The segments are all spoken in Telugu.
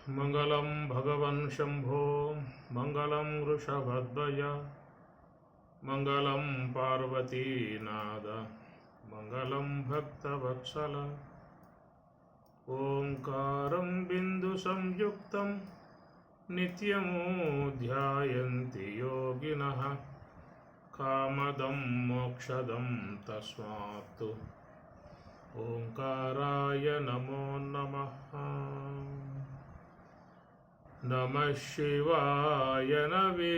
मंगलं भगवन् शम्भो मंगलं वृषभध्वज मंगलं पार्वतीनाद मंगलं भक्तवत्सल ओंकारं बिन्दुसंयुक्तं नित्यमुध्यायन्ति योगिनः कामदं मोक्षदं तस्मात् ओंकाराय नमो नमः। नमः शिवाय नवे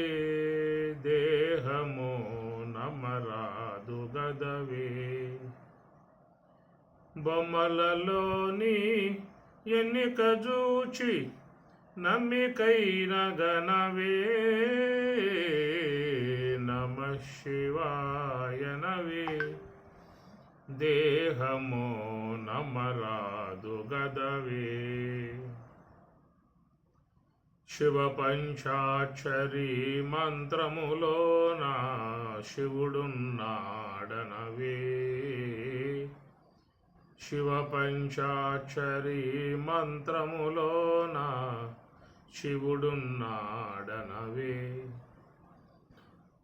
देहमो नमरादु गदवे బొమ్మలలోని ఎన్నిక చూచి నమ్మికైన గణవే నమః శివాయ నవే దేహమో నమరాదు గదవే శివ పంచాక్షరి మంత్రములోన శివుడున్నాడనవే శివ పంచాక్షరి మంత్రములోన శివుడున్నాడనవే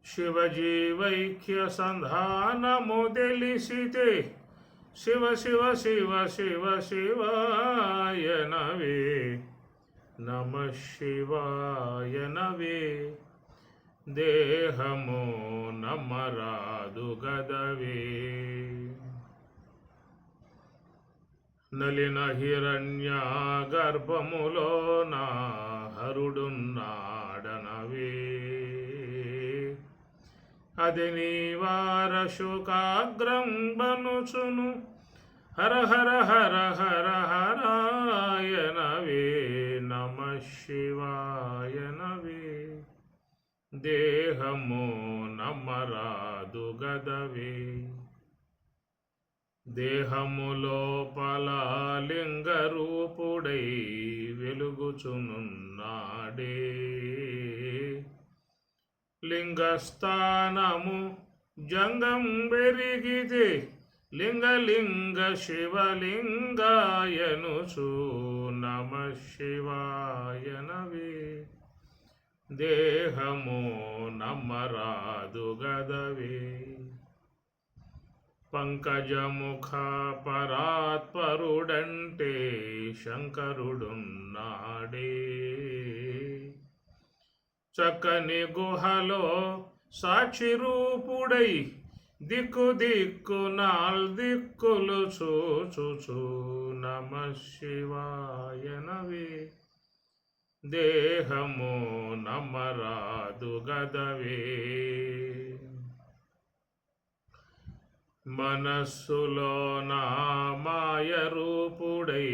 శివజీవైక్య సంధానము తెలిసితే శివ శివ శివ శివ శివాయ నవే నమః శివాయ నవే దేహమో నమరాదు గదవే నలిన హిరణ్య గర్భములోన హరుడున్నాడనవే అది నీవారశుకాగ్రం బనుచును హర హర హర హర హరాయ నవే నమః శివాయ నవే దేహమో నమరాదు గదవే దేహములోపల లింగరూపుడై వెలుగుచునున్నాడే లింగస్థానము జంగం బెరిగితే లింగలింగ శివలింగాయనుచు నమః శివాయ నవే దేహమో నమరాదు గదవే పంకజముఖ పరాత్పరుడంటే శంకరుడున్నాడే చక్కని గుహలో సాక్షి రూపుడై దిక్కు దిక్కు నాల్దిక్కులు చూచుచు నమః శివాయ నవే దేహమో నమరాదు గదవే మనస్సులో నా మాయ రూపుడై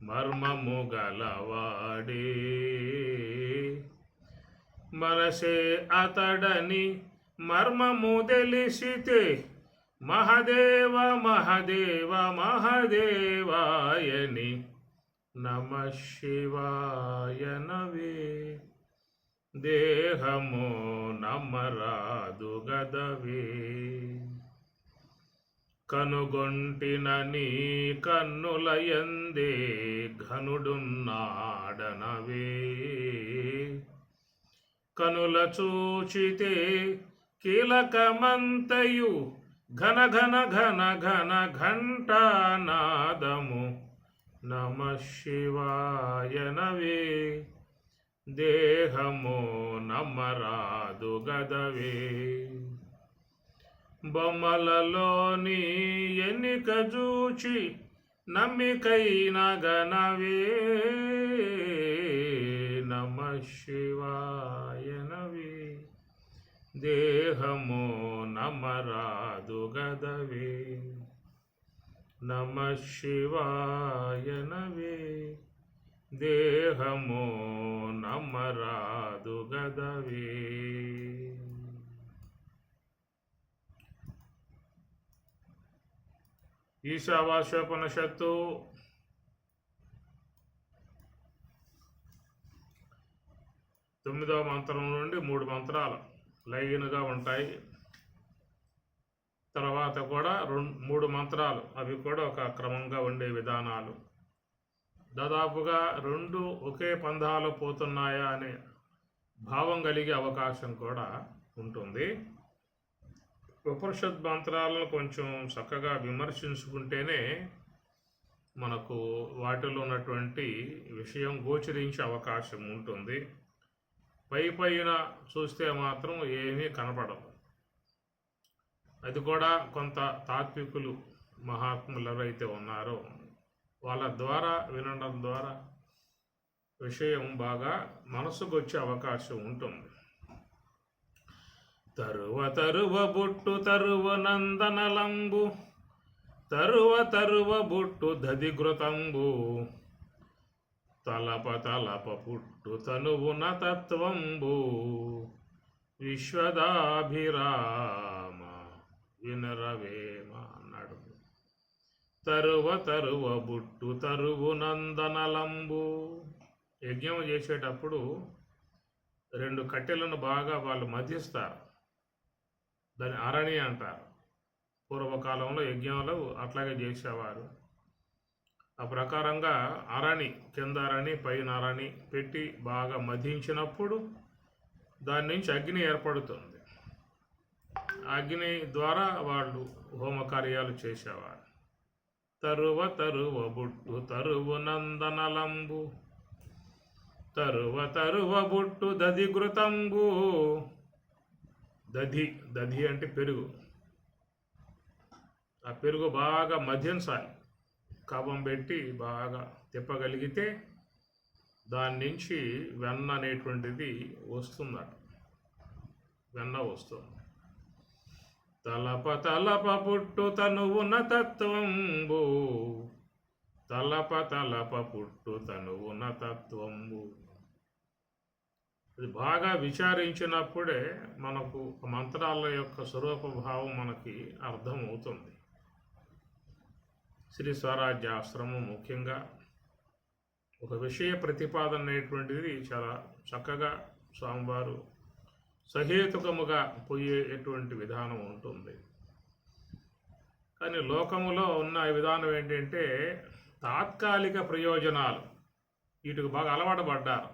మర్మము గలవాడే మనసే అతడని మర్మము తెలిసితే మహదేవ మహదేవ మహదేవాయని నమః శివాయ నవే దేహమో నమరాదు గదవే కనుగొంటినని కన్నులయందే ఘనుడున్నాడనవే కనుల చూచితే కీలకమంతయు ఘన ఘన ఘన ఘన ఘంటానాదము నమః శివాయ నవే దేహమో నమరాదు గదవే బొమ్మలలోని ఎన్నిక చూచి నమ్మికైన గణవే నమః శివాయ నవే దేహమో నమరాదు గదవే నమః శివాయ నవే దేహమో నమరాదు గదవే. ఈశావాస్యోపనిషత్తు 9వ మంత్రం నుండి 3 మంత్రాలు లైన్గా ఉంటాయి. తర్వాత కూడా 3 మంత్రాలు, అవి కూడా ఒక క్రమంగా ఉండే విధానాలు. దాదాపుగా రెండు ఒకే పందాలో పోతున్నాయా అనే భావం కలిగే అవకాశం కూడా ఉంటుంది. ఉపనిషత్ మంత్రాలను కొంచెం చక్కగా విమర్శించుకుంటేనే మనకు వాటిలో ఉన్నటువంటి విషయం గోచరించే అవకాశం ఉంటుంది. పైన చూస్తే మాత్రం ఏమీ కనపడదు. అది కూడా కొంత తాత్వికులు మహాత్ములు ఎవరైతే ఉన్నారో వాళ్ళ ద్వారా వినడం ద్వారా విషయం బాగా మనసుకు వచ్చే అవకాశం ఉంటుంది. తరువ బుట్టు తరువ నందనలంబు తరువ బుట్టు దధిఘృతంబు తలప పుట్టు తనువున తత్వంబు విశ్వదాభిరామ వినరవేమ అన్నాడు. తరువ బుట్టు తరువు నందనలంబు. యజ్ఞం చేసేటప్పుడు 2 కట్టెలను బాగా వాళ్ళు మధ్యస్తారు. దాన్ని అరణి అంటారు. పూర్వకాలంలో యజ్ఞంలో అట్లాగే చేసేవారు. ఆ ప్రకారంగా అరణి, కింద అరణి పైన అరణి పెట్టి బాగా మధించినప్పుడు దాని నుంచి అగ్ని ఏర్పడుతుంది. అగ్ని ద్వారా వాళ్ళు హోమకార్యాలు చేసేవారు. తరువ బుట్టు తరువు నందనలంబు తరువ బుట్టు దధిఘృతంబు. దధి అంటే పెరుగు. ఆ పెరుగు బాగా మధ్యంచాలి. కవ్వం పెట్టి బాగా తిప్పగలిగితే దాని నుంచి వెన్న అనేటువంటిది వస్తుందట. వెన్న వస్తుంది. తలప పుట్టు తనువున తత్వంబు తలప పుట్టు తనువున తత్వంబు. అది బాగా విచారించినప్పుడే మనకు మంత్రాల యొక్క స్వరూప భావం మనకి అర్థమవుతుంది. శ్రీ స్వరాజ్యాశ్రమం ముఖ్యంగా ఒక విషయ ప్రతిపాదన అనేటువంటిది చాలా చక్కగా స్వామివారు సహేతుకముగా పోయేటువంటి విధానం ఉంటుంది. కానీ లోకములో ఉన్న విధానం ఏంటంటే తాత్కాలిక ప్రయోజనాలు వీటికి బాగా అలవాటు పడ్డారు.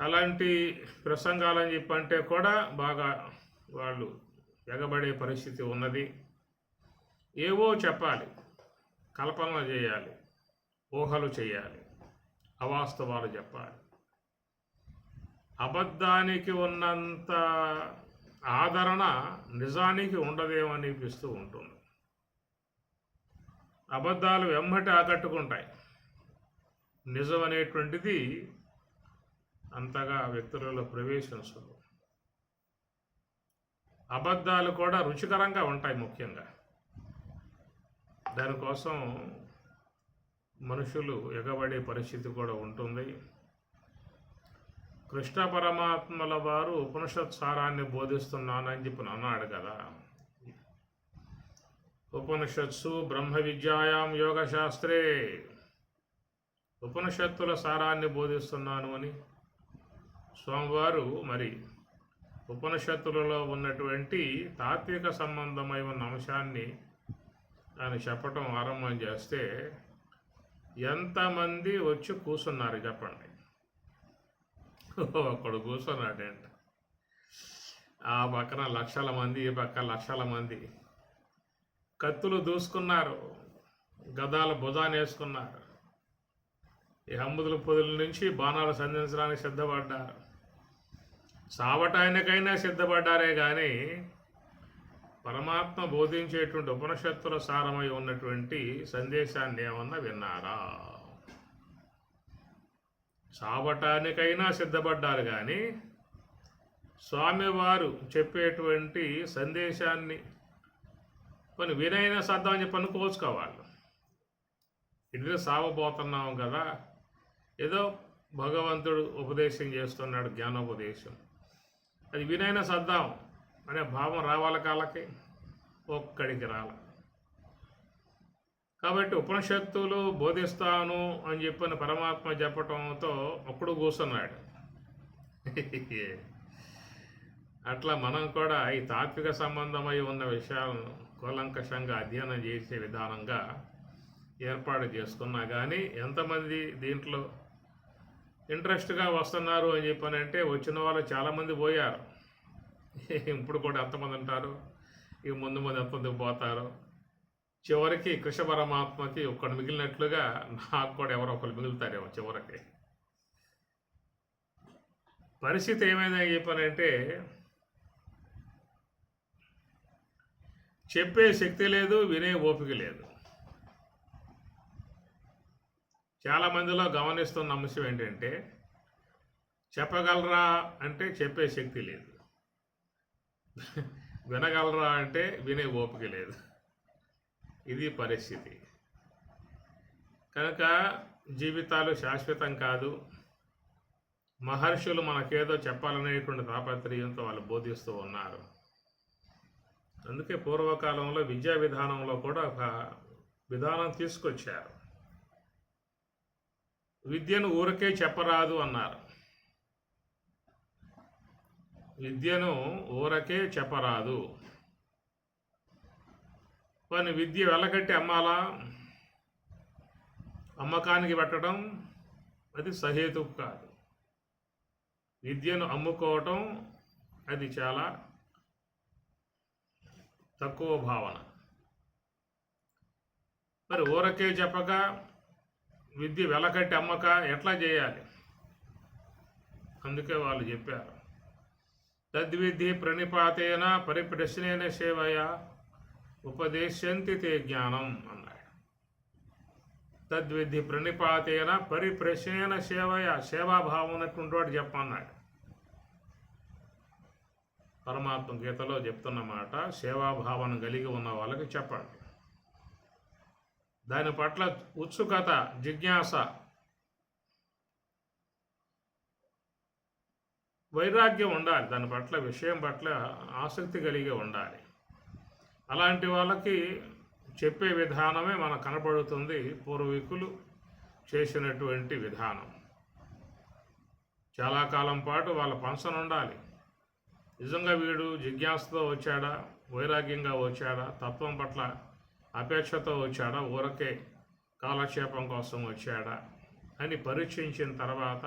అలాంటి ప్రసంగాలని చెప్పంటే కూడా బాగా వాళ్ళు ఎగబడే పరిస్థితి ఉన్నది. ఏవో చెప్పాలి, కల్పన చేయాలి, ఊహలు చేయాలి, అవాస్తవాలు చెప్పాలి. అబద్ధానికి ఉన్నంత ఆదరణ నిజానికి ఉండదేమనిపిస్తూ ఉంటుంది. అబద్ధాలు వెంబటి ఆకట్టుకుంటాయి. నిజం అనేటువంటిది అంతగా వ్యక్తులలో ప్రవేశించదు. అబద్ధాలు కూడా రుచికరంగా ఉంటాయి. ముఖ్యంగా దానికోసం మనుషులు ఎగబడే పరిస్థితి కూడా ఉంటుంది. కృష్ణ పరమాత్మల వారు ఉపనిషత్ సారాన్ని బోధిస్తున్నానని చెప్పి అన్నాడు కదా. ఉపనిషత్సు బ్రహ్మ విద్యాయాం యోగశాస్త్రే, ఉపనిషత్తుల సారాన్ని బోధిస్తున్నాను అని స్వామివారు మరి ఉపనిషత్తులలో ఉన్నటువంటి తాత్విక సంబంధమై ఉన్న అంశాన్ని ఆయన చెప్పటం ఆరంభం చేస్తే ఎంతమంది వచ్చి కూర్చున్నారు చెప్పండి. ఒక్కడు కూర్చున్నాడంట. ఆ పక్కన లక్షల మంది, ఈ పక్క లక్షల మంది. కత్తులు దూసుకున్నారు, గదాలు భుజాన్ని వేసుకున్నారు. ఈ హంబుదుల పొదుల నుంచి బాణాలు సంధించడానికి సిద్ధపడ్డారు. సావటానికైనా సిద్ధపడ్డారే కానీ పరమాత్మ బోధించేటువంటి ఉపనిషత్తుల సారమై ఉన్నటువంటి సందేశాన్ని ఏమన్నా విన్నారా? సావటానికైనా సిద్ధపడ్డారు కానీ స్వామివారు చెప్పేటువంటి సందేశాన్ని కొన్ని వినైనా సర్దామని చెప్పి అనుకోవచ్చు. ఇది సావబోతున్నాం కదా, ఏదో భగవంతుడు ఉపదేశం చేస్తున్నాడు, జ్ఞానోపదేశం, అది వినైనా సర్దాం అనే భావం రావాలి. కాళ్ళకి ఒక్కడికి రాల. కాబట్టి ఉపనిషత్తులు బోధిస్తాను అని చెప్పిన పరమాత్మ చెప్పటంతో ఒక్కడు కూర్చున్నాడు. అట్లా మనం కూడా ఈ తాత్విక సంబంధమై ఉన్న విషయాలను కూలంకషంగా అధ్యయనం చేసే విధానంగా ఏర్పాటు చేసుకున్నా కానీ ఎంతమంది దీంట్లో ఇంట్రెస్ట్గా వస్తున్నారు అని చెప్పానంటే వచ్చిన వాళ్ళు చాలామంది పోయారు. ఇప్పుడు కూడా ఎంతమంది ఉంటారు, ఇక ముందు ముందు ఎంతమంది పోతారు. చివరికి కృష్ణ పరమాత్మకి ఒక్కడు మిగిలినట్లుగా నాకు కూడా ఎవరో ఒకరు మిగులుతారేమో చివరికి. పరిస్థితి ఏమైందని చెప్పానంటే చెప్పే శక్తి లేదు, వినే ఓపిక లేదు. చాలామందిలో గమనిస్తున్న అంశం ఏంటంటే చెప్పగలరా అంటే చెప్పే శక్తి లేదు, వినగలరా అంటే వినే ఓపిక లేదు. ఇది పరిస్థితి. కనుక జీవితాలు శాశ్వతం కాదు. మహర్షులు మనకేదో చెప్పాలనేటువంటి తాపత్రయంతో వాళ్ళు బోధిస్తూ ఉన్నారు. అందుకే పూర్వకాలంలో విద్యా విధానంలో కూడా ఒక విధానం తీసుకొచ్చారు. విద్యను ఊరికే చెప్పరాదు అన్నారు. విద్యను ఊరకే చెప్పరాదు. కానీ విద్య వెలగట్టి అమ్మాలా, అమ్మకానికి పెట్టడం అది సహేతుకు కాదు. విద్యను అమ్ముకోవటం అది చాలా తక్కువ భావన. మరి ఊరకే చెప్పక విద్య వెలకట్టి అమ్మక ఎట్లా చేయాలి? అందుకే వాళ్ళు చెప్పారు, తద్విధి ప్రణిపాతేన పరిప్రశ్నేన సేవయ ఉపదేశంతి తే జ్ఞానం అన్నాడు. తద్విధి ప్రణిపాతేన పరిప్రశ్నేన సేవయ, సేవాభావం ఉన్నటువంటి వాడు చెప్పన్నాడు. పరమాత్మ గీతలో చెప్తున్న మాట, సేవాభావన కలిగి ఉన్న వాళ్ళకి చెప్పండి. దాని పట్ల ఉత్సుకత, జిజ్ఞాస, వైరాగ్యం ఉండాలి. దాని పట్ల, విషయం పట్ల ఆసక్తి కలిగి ఉండాలి. అలాంటి వాళ్ళకి చెప్పే విధానమే మనకు కనపడుతుంది, పూర్వీకులు చేసినటువంటి విధానం. చాలా కాలం పాటు వాళ్ళ పంచన ఉండాలి. నిజంగా వీడు జిజ్ఞాసతో వచ్చాడా, వైరాగ్యంగా వచ్చాడా, తత్వం పట్ల అపేక్షతో వచ్చాడా, ఊరకే కాలక్షేపం కోసం వచ్చాడా అని పరీక్షించిన తర్వాత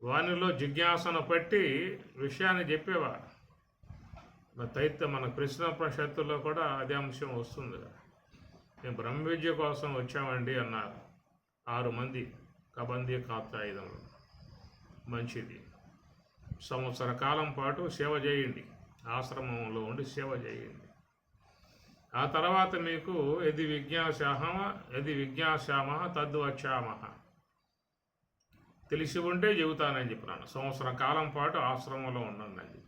వానిలో జిజ్ఞాసను పట్టి విషయాన్ని చెప్పేవారు. మన కృష్ణోపనిషత్తులో కూడా అదే అంశం వస్తుంది. మేము బ్రహ్మ విద్య కోసం వచ్చామండి అన్నారు 6 మంది కబందీ కాత్యాయుధులు. మంచిది, సంవత్సర కాలం పాటు సేవ చేయండి, ఆశ్రమంలో ఉండి సేవ చేయండి. ఆ తర్వాత మీకు యది విజ్ఞాసామ తద్వచ్చామహ, తెలిసి ఉంటే చెబుతానని చెప్పినాను. సంవత్సర కాలం పాటు ఆశ్రమంలో ఉండండి.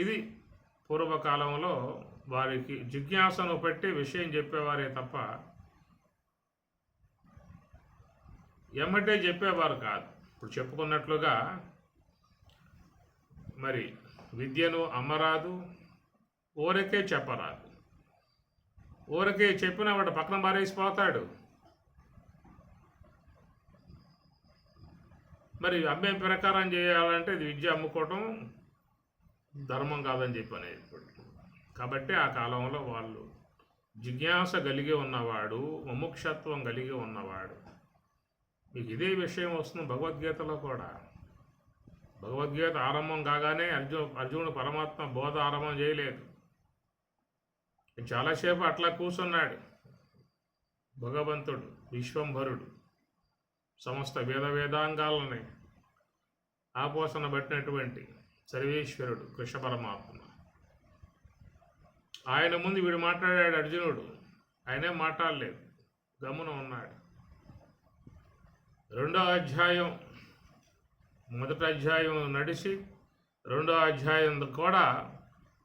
ఇది పూర్వకాలంలో వారికి జిజ్ఞాసను పెట్టి విషయం చెప్పేవారే తప్ప ఎమ్మటే చెప్పేవారు కాదు. ఇప్పుడు చెప్పుకున్నట్లుగా మరి విద్యను అమ్మరాదు, ఊరకే చెప్పరాదు. ఊరకే చెప్పిన వాడు పక్కన మారేసిపోతాడు. మరి అమ్మే ప్రకారం చేయాలంటే ఇది విద్య అమ్ముకోవటం ధర్మం కాదని చెప్పి అనేది. కాబట్టి ఆ కాలంలో వాళ్ళు జిజ్ఞాస కలిగి ఉన్నవాడు, ముముక్షత్వం కలిగి ఉన్నవాడు. మీకు ఇదే విషయం వస్తుంది భగవద్గీతలో కూడా. భగవద్గీత ఆరంభం కాగానే అర్జునుడు పరమాత్మ బోధ ఆరంభం చేయలేదు. చాలాసేపు అట్లా కూర్చున్నాడు భగవంతుడు, విశ్వంభరుడు. సమస్త వేదాంగాలని ఆపోసన పట్టినటువంటి సర్వేశ్వరుడు కృష్ణ పరమాత్మ. ఆయన ముందు వీడు మాట్లాడాడు అర్జునుడు, ఆయనే మాట్లాడలేదు, గమ్మున ఉన్నాడు. 2వ అధ్యాయం, మొదటి అధ్యాయం నడిచి 2వ అధ్యాయం కూడా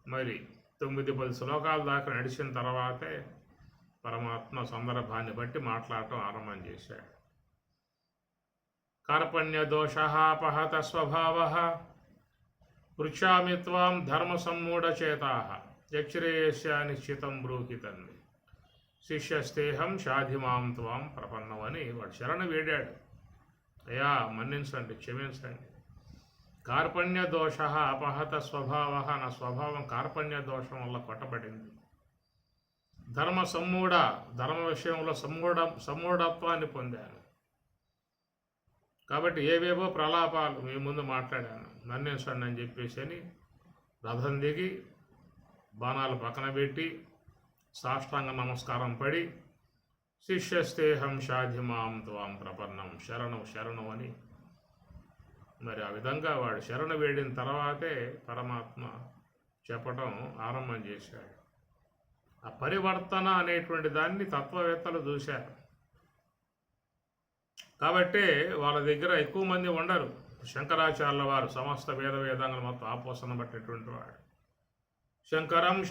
మరి 9-10 శ్లోకాల దాకా నడిచిన తర్వాతే పరమాత్మ సందర్భాన్ని బట్టి మాట్లాడటం ఆరంభం చేశాడు. కార్పణ్య దోషాపహత స్వభావ పృచ్ఛామి త్వాం ధర్మ సమ్మూఢచేతా యశ్రేయస్య నిశ్చితం బ్రూహి తన్వి శిష్యస్తేహం షాధిమాం త్వాం ప్రపన్నం అని వాడు శరణు వేడాడు. అయ్యా మన్నించండి, క్షమించండి, కార్పణ్య దోష అపహత స్వభావ, నా స్వభావం కార్పణ్య దోషం వల్ల కొట్టబడింది. ధర్మ విషయంలో సమ్మూఢత్వాన్ని పొందాను. కాబట్టి ఏవేవో ప్రలాపాలు మీ ముందు మాట్లాడాను, నన్నేసండి అని చెప్పేసి అని రథం దిగి బాణాలు పక్కన పెట్టి సాష్టాంగ నమస్కారం పడి శిష్యస్తేహం షాధిమాం త్వాం ప్రపన్నం శరణం అని మరి ఆ విధంగా వాడు శరణు వేడిన తర్వాతే పరమాత్మ చెప్పటం ఆరంభం చేశాడు. ఆ పరివర్తన అనేటువంటి దాన్ని తత్వవేత్తలు చూశారు. కాబట్టే వాళ్ళ దగ్గర ఎక్కువ మంది ఉండరు. శంకరాచార్యుల వారు సమస్త వేదాంగం మొత్తం ఆపోసన పట్టినటువంటి వాడు.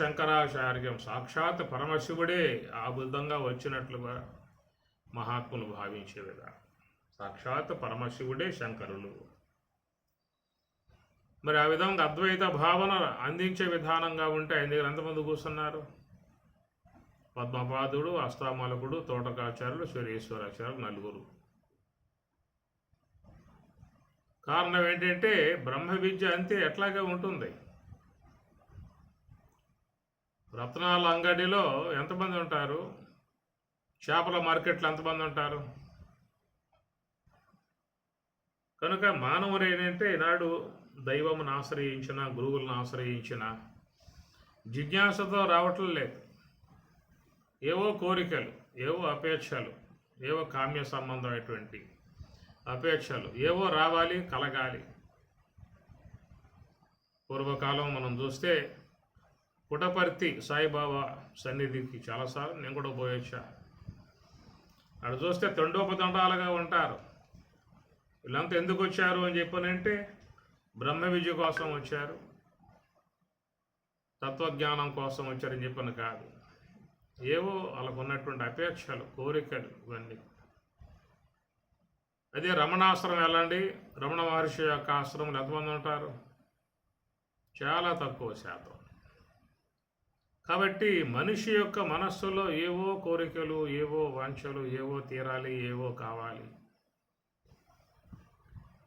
శంకరాచార్యం సాక్షాత్ పరమశివుడే ఆ విధంగా వచ్చినట్లుగా మహాత్ములు భావించే విధానం. సాక్షాత్ పరమశివుడే శంకరులు. మరి ఆ విధంగా అద్వైత భావన అందించే విధానంగా ఉంటే ఆయన దగ్గర ఎంతమంది కూర్చున్నారు? పద్మపాదుడు, అష్టామలకుడు, తోటకాచార్యులు, శ్వరీశ్వరాచార్యులు, నలుగురు. కారణం ఏంటంటే బ్రహ్మ విద్య అంతే ఎట్లాగే ఉంటుంది. రత్నాల అంగడిలో ఎంతమంది ఉంటారు? చేపల మార్కెట్లో ఎంతమంది ఉంటారు? కనుక మానవుడు ఏంటంటే ఈనాడు దైవమును ఆశ్రయించిన, గురువులను ఆశ్రయించిన జిజ్ఞాసతో రావటం లేదు. ఏవో కోరికలు, ఏవో అపేక్షలు, ఏవో కామ్య సంబంధమైనటువంటి అపేక్షలు ఏవో రావాలి, కలగాలి. పూర్వకాలం మనం చూస్తే పుటపర్తి సాయిబాబా సన్నిధికి చాలాసార్లు నేను కూడా పోయొచ్చా. అక్కడ చూస్తే తండోపతండాలుగా ఉంటారు. వీళ్ళంతా ఎందుకు వచ్చారు అని చెప్పనంటే బ్రహ్మ విద్య కోసం వచ్చారు, తత్వజ్ఞానం కోసం వచ్చారని చెప్పని కాదు. ఏవో వాళ్ళకు ఉన్నటువంటి అపేక్షలు, కోరికలు ఇవన్నీ. అదే రమణాశ్రమం వెళ్ళండి, రమణ మహర్షి యొక్క ఆశ్రమంలో ఎంతమంది ఉంటారు? చాలా తక్కువ శాతం. కాబట్టి మనిషి యొక్క మనస్సులో ఏవో కోరికలు, ఏవో వాంఛలు, ఏవో తీరాలి, ఏవో కావాలి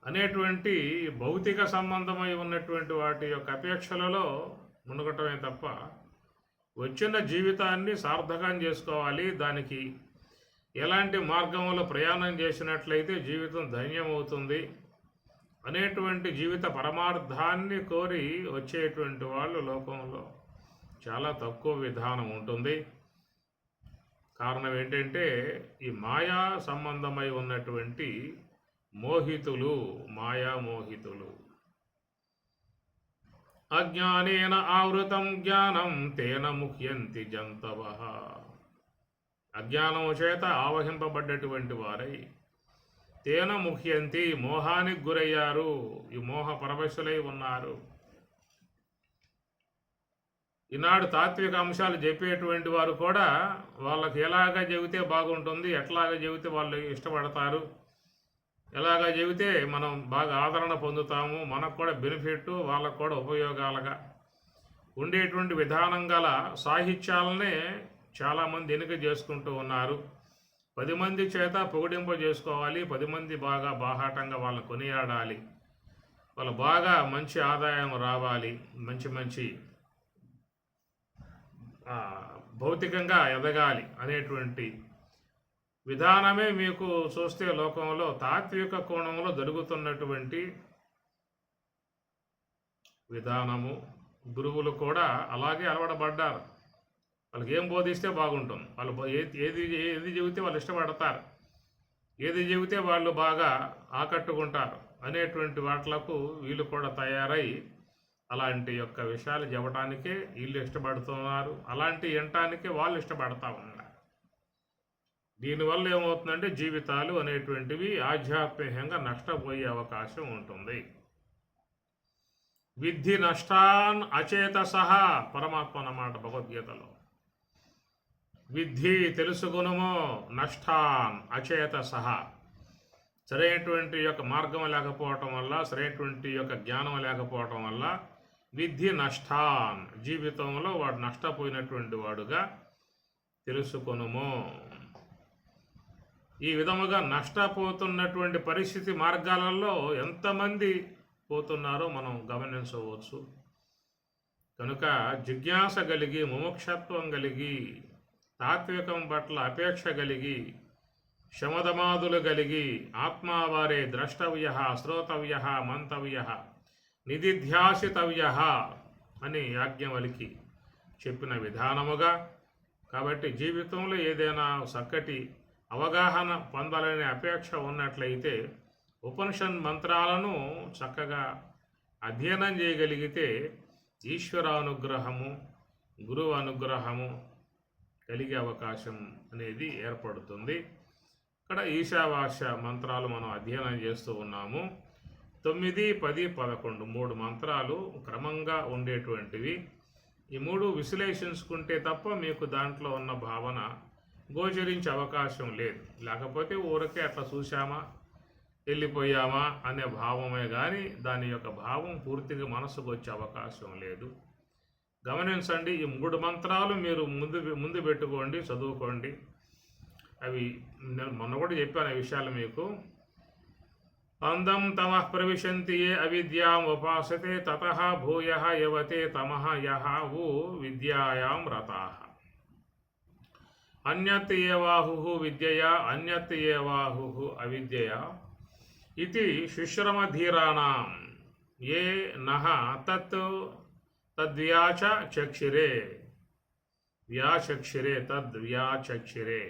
అనేటువంటి భౌతిక సంబంధమై ఉన్నటువంటి వాటి యొక్క అపేక్షలలో మునగటమే తప్ప వచ్చిన జీవితాన్ని సార్థకం చేసుకోవాలి, దానికి ఎలాంటి మార్గంలో ప్రయాణం చేసినట్లయితే జీవితం ధన్యమవుతుంది అనేటువంటి జీవిత పరమార్థాన్ని కోరి వచ్చేటువంటి వాళ్ళు లోకంలో చాలా తక్కువ విధానం ఉంటుంది. కారణం ఏంటంటే ఈ మాయా సంబంధమై ఉన్నటువంటి మోహితులు, మాయామోహితులు. అజ్ఞానేన ఆవృతం జ్ఞానం తేన ముహ్యంతి జంతవః. అజ్ఞానము చేత ఆవహింపబడ్డటువంటి వారై తేన ముహ్యంతి, మోహానికి గురయ్యారు, ఈ మోహ పరవశులై ఉన్నారు. ఈనాడు తాత్విక అంశాలు చెప్పేటువంటి వారు కూడా వాళ్ళకి ఎలాగ చెబితే బాగుంటుంది, ఎట్లాగ చెబితే వాళ్ళు ఇష్టపడతారు, ఎలాగ చెబితే మనం బాగా ఆదరణ పొందుతాము, మనకు కూడా బెనిఫిట్, వాళ్ళకు కూడా ఉపయోగాలుగా ఉండేటువంటి విధానం గల సాహిత్యాలనే చాలామంది ఎన్నిక చేసుకుంటూ ఉన్నారు. 10 మంది చేత పొగిడింప చేసుకోవాలి, 10 మంది బాగా బాహాటంగా వాళ్ళని కొనియాడాలి, వాళ్ళు బాగా మంచి ఆదాయం రావాలి, మంచి భౌతికంగా ఎదగాలి అనేటువంటి విధానమే మీకు చూస్తే లోకంలో తాత్విక కోణంలో జరుగుతున్నటువంటి విధానము. గురువులు కూడా అలాగే అలవడబడ్డారు. వాళ్ళకి ఏం బోధిస్తే బాగుంటుంది, వాళ్ళు ఏది చెబితే వాళ్ళు ఇష్టపడతారు, ఏది చెబితే వాళ్ళు బాగా ఆకట్టుకుంటారు అనేటువంటి వాటిలకు వీళ్ళు కూడా తయారై అలాంటి యొక్క విషయాలు చెప్పడానికే వీళ్ళు ఇష్టపడుతున్నారు, అలాంటి వినటానికే వాళ్ళు ఇష్టపడతా ఉన్నారు. దీనివల్ల ఏమవుతుందంటే జీవితాలు అనేటువంటివి ఆధ్యాత్మికంగా నష్టపోయే అవకాశం ఉంటుంది. విద్ధి నష్టాన్ అచేతసః, పరమాత్మ అన్నమాట భగవద్గీతలో. విద్ధి తెలుసుకునుమో, నష్టాన్ అచేతసః, సరైనటువంటి యొక్క మార్గం లేకపోవటం వల్ల, సరైనటువంటి యొక్క జ్ఞానం లేకపోవటం వల్ల విద్ధి నష్టాన్, జీవితంలో వాడు నష్టపోయినటువంటి వాడుగా తెలుసుకొనుము. ఈ విధముగా నష్టపోతున్నటువంటి పరిస్థితి మార్గాలలో ఎంతమంది పోతున్నారో మనం గమనించవచ్చు. కనుక జిజ్ఞాస కలిగి, ముముక్షత్వం కలిగి, తాత్వికం పట్ల అపేక్ష కలిగి, శమదమాదులు కలిగి, ఆత్మావారే ద్రష్టవ్య, శ్రోతవ్య, మంతవ్య, నిధిధ్యాసితవ్య అని యాజ్ఞవల్కి చెప్పిన విధానముగా. కాబట్టి జీవితంలో ఏదైనా చక్కటి అవగాహన పొందాలనే అపేక్ష ఉన్నట్లయితే ఉపనిషత్ మంత్రాలను చక్కగా అధ్యయనం చేయగలిగితే ఈశ్వరానుగ్రహము, గురువు అనుగ్రహము కలిగే అవకాశం అనేది ఏర్పడుతుంది. ఇక్కడ ఈశావాస్య మంత్రాలు మనం అధ్యయనం చేస్తూ ఉన్నాము. 9, 10, 11 3 మంత్రాలు క్రమంగా ఉండేటువంటివి. ఈ 3 విశ్లేషించుకుంటే తప్ప మీకు దాంట్లో ఉన్న భావన గోచరించే అవకాశం లేదు. లేకపోతే ఊరికే అట్లా చూసామా వెళ్ళిపోయామా అనే భావమే కానీ దాని యొక్క భావం పూర్తిగా మనసుకు వచ్చే అవకాశం లేదు. గమనించండి, ఈ 3 మంత్రాలు మీరు ముందు పెట్టుకోండి, చదువుకోండి. అవి నేను మొన్న కూడా చెప్పాను ఈ విషయాలు మీకు. అందం తమః ప్రవిశంతి ఏ అవిద్యాం ఉపాసతే తతః భూయః యవతే తమః యః ఊ విద్యాయాం రతాః. అన్యత్ ఏవాహుః విద్యయా అన్యత్ ఏవాహుః అవిద్యయా ఇతి శుశ్రమధీరాణాం ఏ నః తత్ తద్వ్యాచ చక్షిరే వ్యాచక్షిరే తద్వ్యాచక్షిరే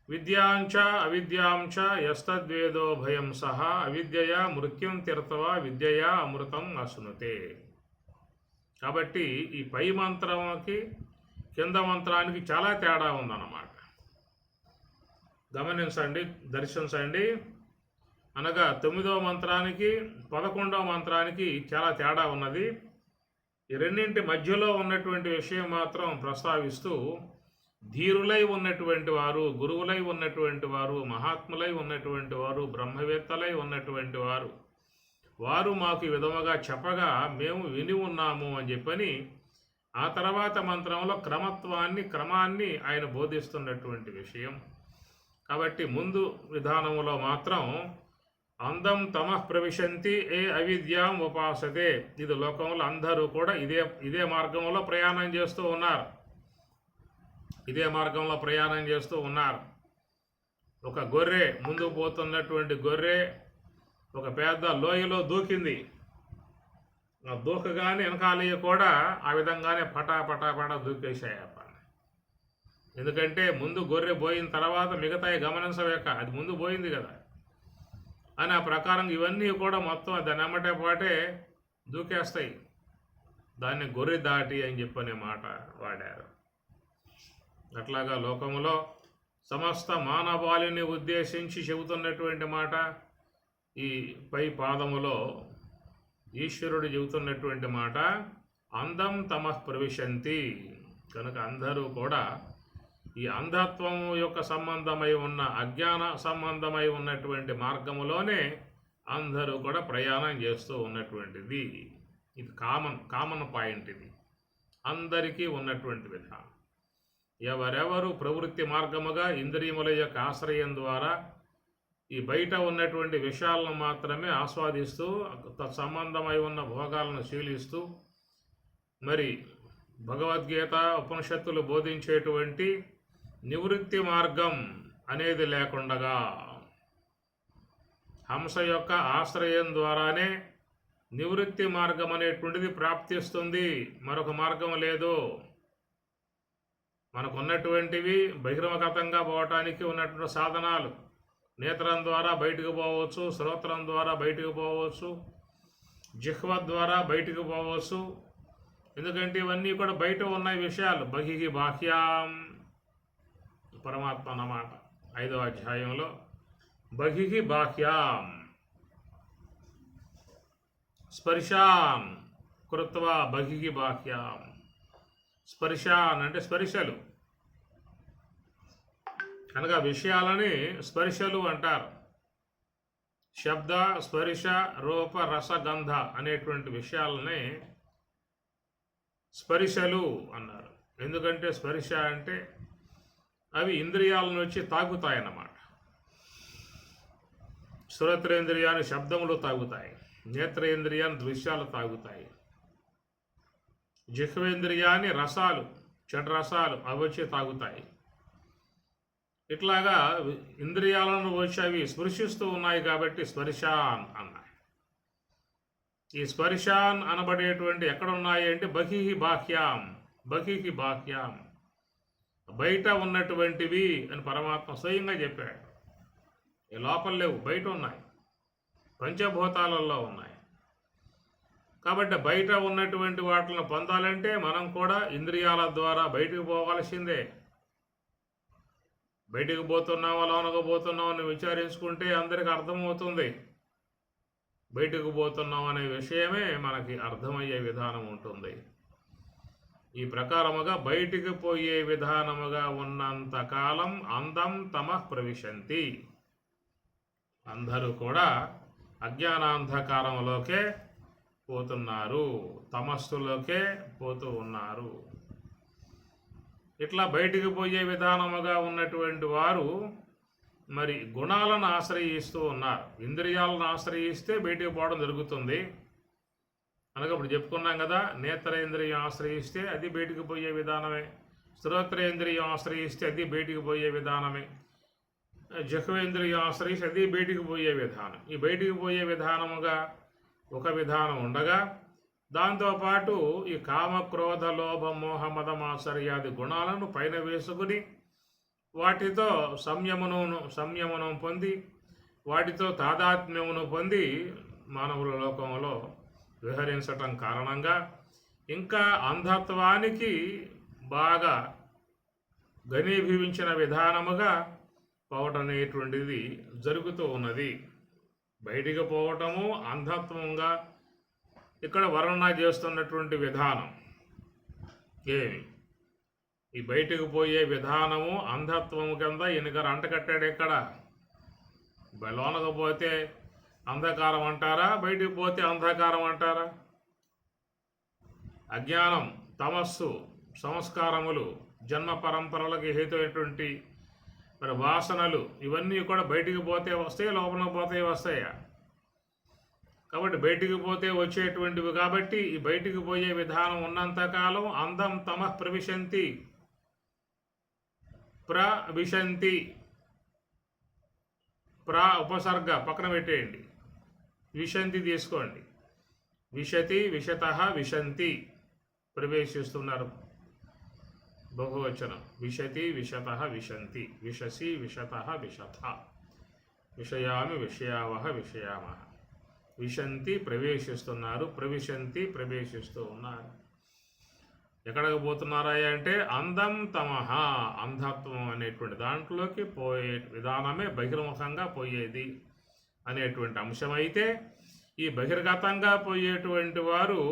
విద్యాంచ అవిద్యాంచ యస్తద్వేదో భయం సహ అవిద్యయా మృత్యుం తీర్తవా విద్యయా అమృతం అశ్నుతే. కాబట్టి ఈ పై మంత్రంకి కింద మంత్రానికి చాలా తేడా ఉందన్నమాట. గమనించండి, దర్శించండి. అనగా 9వ మంత్రానికి 11వ మంత్రానికి చాలా తేడా ఉన్నది. ఈ రెండింటి మధ్యలో ఉన్నటువంటి విషయం మాత్రం ప్రస్తావిస్తూ ధీరులై ఉన్నటువంటి వారు, గురువులై ఉన్నటువంటి వారు, మహాత్ములై ఉన్నటువంటి వారు, బ్రహ్మవేత్తలై ఉన్నటువంటి వారు, వారు మాకు ఈ విధముగా చెప్పగా మేము విని ఉన్నాము అని చెప్పని ఆ తర్వాత మంత్రంలో క్రమాన్ని ఆయన బోధిస్తున్నటువంటి విషయం. కాబట్టి ముందు విధానములో మాత్రం అందం తమః ప్రవిశంతి ఏ అవిద్యాం ఉపాసతే. ఇది లోకంలో అందరూ కూడా ఇదే మార్గంలో ప్రయాణం చేస్తూ ఉన్నారు. ఒక గొర్రె, ముందుకు పోతున్నటువంటి గొర్రె ఒక పెద్ద లోయలో దూకింది. ఆ దూకగానే వెనకాలయ్య కూడా ఆ విధంగానే పటా దూకేశాయి. ఎందుకంటే ముందు గొర్రె పోయిన తర్వాత మిగతాయి గమనించలేక అది ముందు పోయింది కదా అని ఆ ప్రకారం ఇవన్నీ కూడా మొత్తం దాని ఎమ్మటే పాటే దూకేస్తాయి. దాన్ని గొర్రె దాటి అని చెప్పనే మాట వాడారు. అట్లాగా లోకములో సమస్త మానవాళిని ఉద్దేశించి చెబుతున్నటువంటి మాట ఈ పై పాదములో ఈశ్వరుడు చెబుతున్నటువంటి మాట అందం తమః ప్రవిశంతి. కనుక అందరూ కూడా ఈ అంధత్వం యొక్క సంబంధమై ఉన్న, అజ్ఞాన సంబంధమై ఉన్నటువంటి మార్గములోనే అందరూ కూడా ప్రయాణం చేస్తూ ఉన్నటువంటిది. ఇది కామన్ పాయింట్. ఇది అందరికీ ఉన్నటువంటి విధానం. ఎవరెవరు ప్రవృత్తి మార్గముగా ఇంద్రియముల యొక్క ఆశ్రయం ద్వారా ఈ బయట ఉన్నటువంటి విషయాలను మాత్రమే ఆస్వాదిస్తూ తత్సంబంధమై ఉన్న భోగాలను శీలిస్తూ మరి భగవద్గీత ఉపనిషత్తులు బోధించేటువంటి నివృత్తి మార్గం అనేది లేకుండగా హంస యొక్క ఆశ్రయం ద్వారానే నివృత్తి మార్గం అనేటువంటిది ప్రాప్తిస్తుంది. మరొక మార్గం లేదు. మనకున్నటువంటివి బహిర్ముఖతంగా పోవటానికి ఉన్నటువంటి సాధనాలు. నేత్రం ద్వారా బయటకు పోవచ్చు, శ్రోత్రం ద్వారా బయటకు పోవచ్చు, జిహ్వ ద్వారా బయటకు పోవచ్చు. ఎందుకంటే ఇవన్నీ కూడా బయట ఉన్న విషయాలు. బహిహి బాహ్యాం పరమాత్మ అన్నమాట 5వ అధ్యాయంలో బహిహి బాహ్యాం స్పర్శాన్ కృత్వా బహిహి బాహ్యాం. స్పర్శాన్ అంటే స్పర్శలు, అనగా విషయాలని స్పర్శలు అంటారు. శబ్ద, స్పర్శ, రూప, రస, గంధ అనేటువంటి విషయాలని స్పర్శలు అన్నారు. ఎందుకంటే స్పర్శ అంటే అవి ఇంద్రియాల నుంచి తాకుతాయన్నమాట. శ్రోత్రేంద్రియాన్ని శబ్దములు తాగుతాయి, నేత్రేంద్రియాన్ని దృశ్యాలు తాగుతాయి, జిహ్వేంద్రియాన్ని రసాలు, షడ్రసాలు అవి వచ్చి తాగుతాయి. ఇట్లాగా ఇంద్రియాలను వచ్చి అవి స్పృశిస్తూ ఉన్నాయి కాబట్టి స్పర్శాన్ అన్నాయి. ఈ స్పర్శాన్ అనబడేటువంటి ఎక్కడ ఉన్నాయి అంటే బహిహి బాహ్యాం, బహిహి బాహ్యాం, బయట ఉన్నటువంటివి అని పరమాత్మ స్వయంగా చెప్పాడు. ఈ లోపల లేవు, బయట ఉన్నాయి, పంచభూతాలలో ఉన్నాయి. కాబట్టి బయట ఉన్నటువంటి వాటిని పొందాలంటే మనం కూడా ఇంద్రియాల ద్వారా బయటకు పోవాల్సిందే. బయటకు పోతున్నావా లోనకు పోతున్నావు అని విచారించుకుంటే అందరికీ అర్థమవుతుంది. బయటకు పోతున్నాం అనే విషయమే మనకి అర్థమయ్యే విధానం ఉంటుంది. ఈ ప్రకారముగా బయటికి పోయే విధానముగా ఉన్నంతకాలం అందం తమః ప్రవిశంతి. అందరూ కూడా అజ్ఞానాంధకారంలోకే పోతున్నారు, తమస్సులోకే పోతూ ఉన్నారు. ఇట్లా బయటికి పోయే విధానముగా ఉన్నటువంటి వారు మరి గుణాలను ఆశ్రయిస్తూ ఉన్నారు. ఇంద్రియాలను ఆశ్రయిస్తే బయటికి పోవడం జరుగుతుంది. అనగా ఇప్పుడు చెప్పుకున్నాం కదా, నేత్రేంద్రియం ఆశ్రయిస్తే అది బయటికి పోయే విధానమే, శ్రోత్రేంద్రియం ఆశ్రయిస్తే అది బయటికి పోయే విధానమే, జిహ్వేంద్రియం ఆశ్రయిస్తే అది బయటికి పోయే విధానం. ఈ బయటికి పోయే విధానముగా ఒక విధానం ఉండగా దాంతోపాటు ఈ కామ క్రోధ లోభ మోహ మదమాశ్చర్యాది గుణాలను పైన వేసుకుని వాటితో సంయమనం పొంది వాటితో తాదాత్మ్యమును పొంది మానవుల లోకంలో విహరించటం కారణంగా ఇంకా అంధత్వానికి బాగా ఘనీభవించిన విధానముగా పోవటం అనేటువంటిది జరుగుతూ ఉన్నది. బయటికి పోవటము అంధత్వంగా ఇక్కడ వర్ణన చేస్తున్నటువంటి విధానం ఏమి? ఈ బయటకు పోయే విధానము అంధత్వము కింద ఎన్నికలు అంటకట్టాడు. ఇక్కడ లోనకు పోతే అంధకారం అంటారా, బయటికి పోతే అంధకారం అంటారా? అజ్ఞానం, తమస్సు, సంస్కారములు, జన్మ పరంపరలకు హేతువైనటువంటి మరి వాసనలు ఇవన్నీ కూడా బయటికి పోతే వస్తాయి, లోపల పోతే వస్తాయా? కాబట్టి బయటికి పోతే వచ్చేటువంటివి. కాబట్టి ఈ బయటికి పోయే విధానం ఉన్నంతకాలం అందం తమః ప్రవిశంతి, ప్రవిశంతి, ఉపసర్గ పక్కన పెట్టేయండి, విశంతి తీసుకోండి. విశతి, విశతః, విశంతి ప్రవేశిస్తున్నారు బహువచనం. విశతి, విశతః, విశంతి, విశసి, విశతః, విశత, విషయామి, విషయావహ, విషయామః. విశంతి ప్రవేశిస్తున్నారు, ప్రవిశంతి ప్రవేశిస్తూ ఉన్నారు. ఎక్కడికి పోతున్నారా అంటే అందం తమః, అంధత్వం అనేటువంటి దాంట్లోకి పోయే విధానమే బహిర్ముఖంగా పోయేది అనేటువంటి అంశమైతే, ఈ బహిర్గతంగా పోయేటువంటి వారు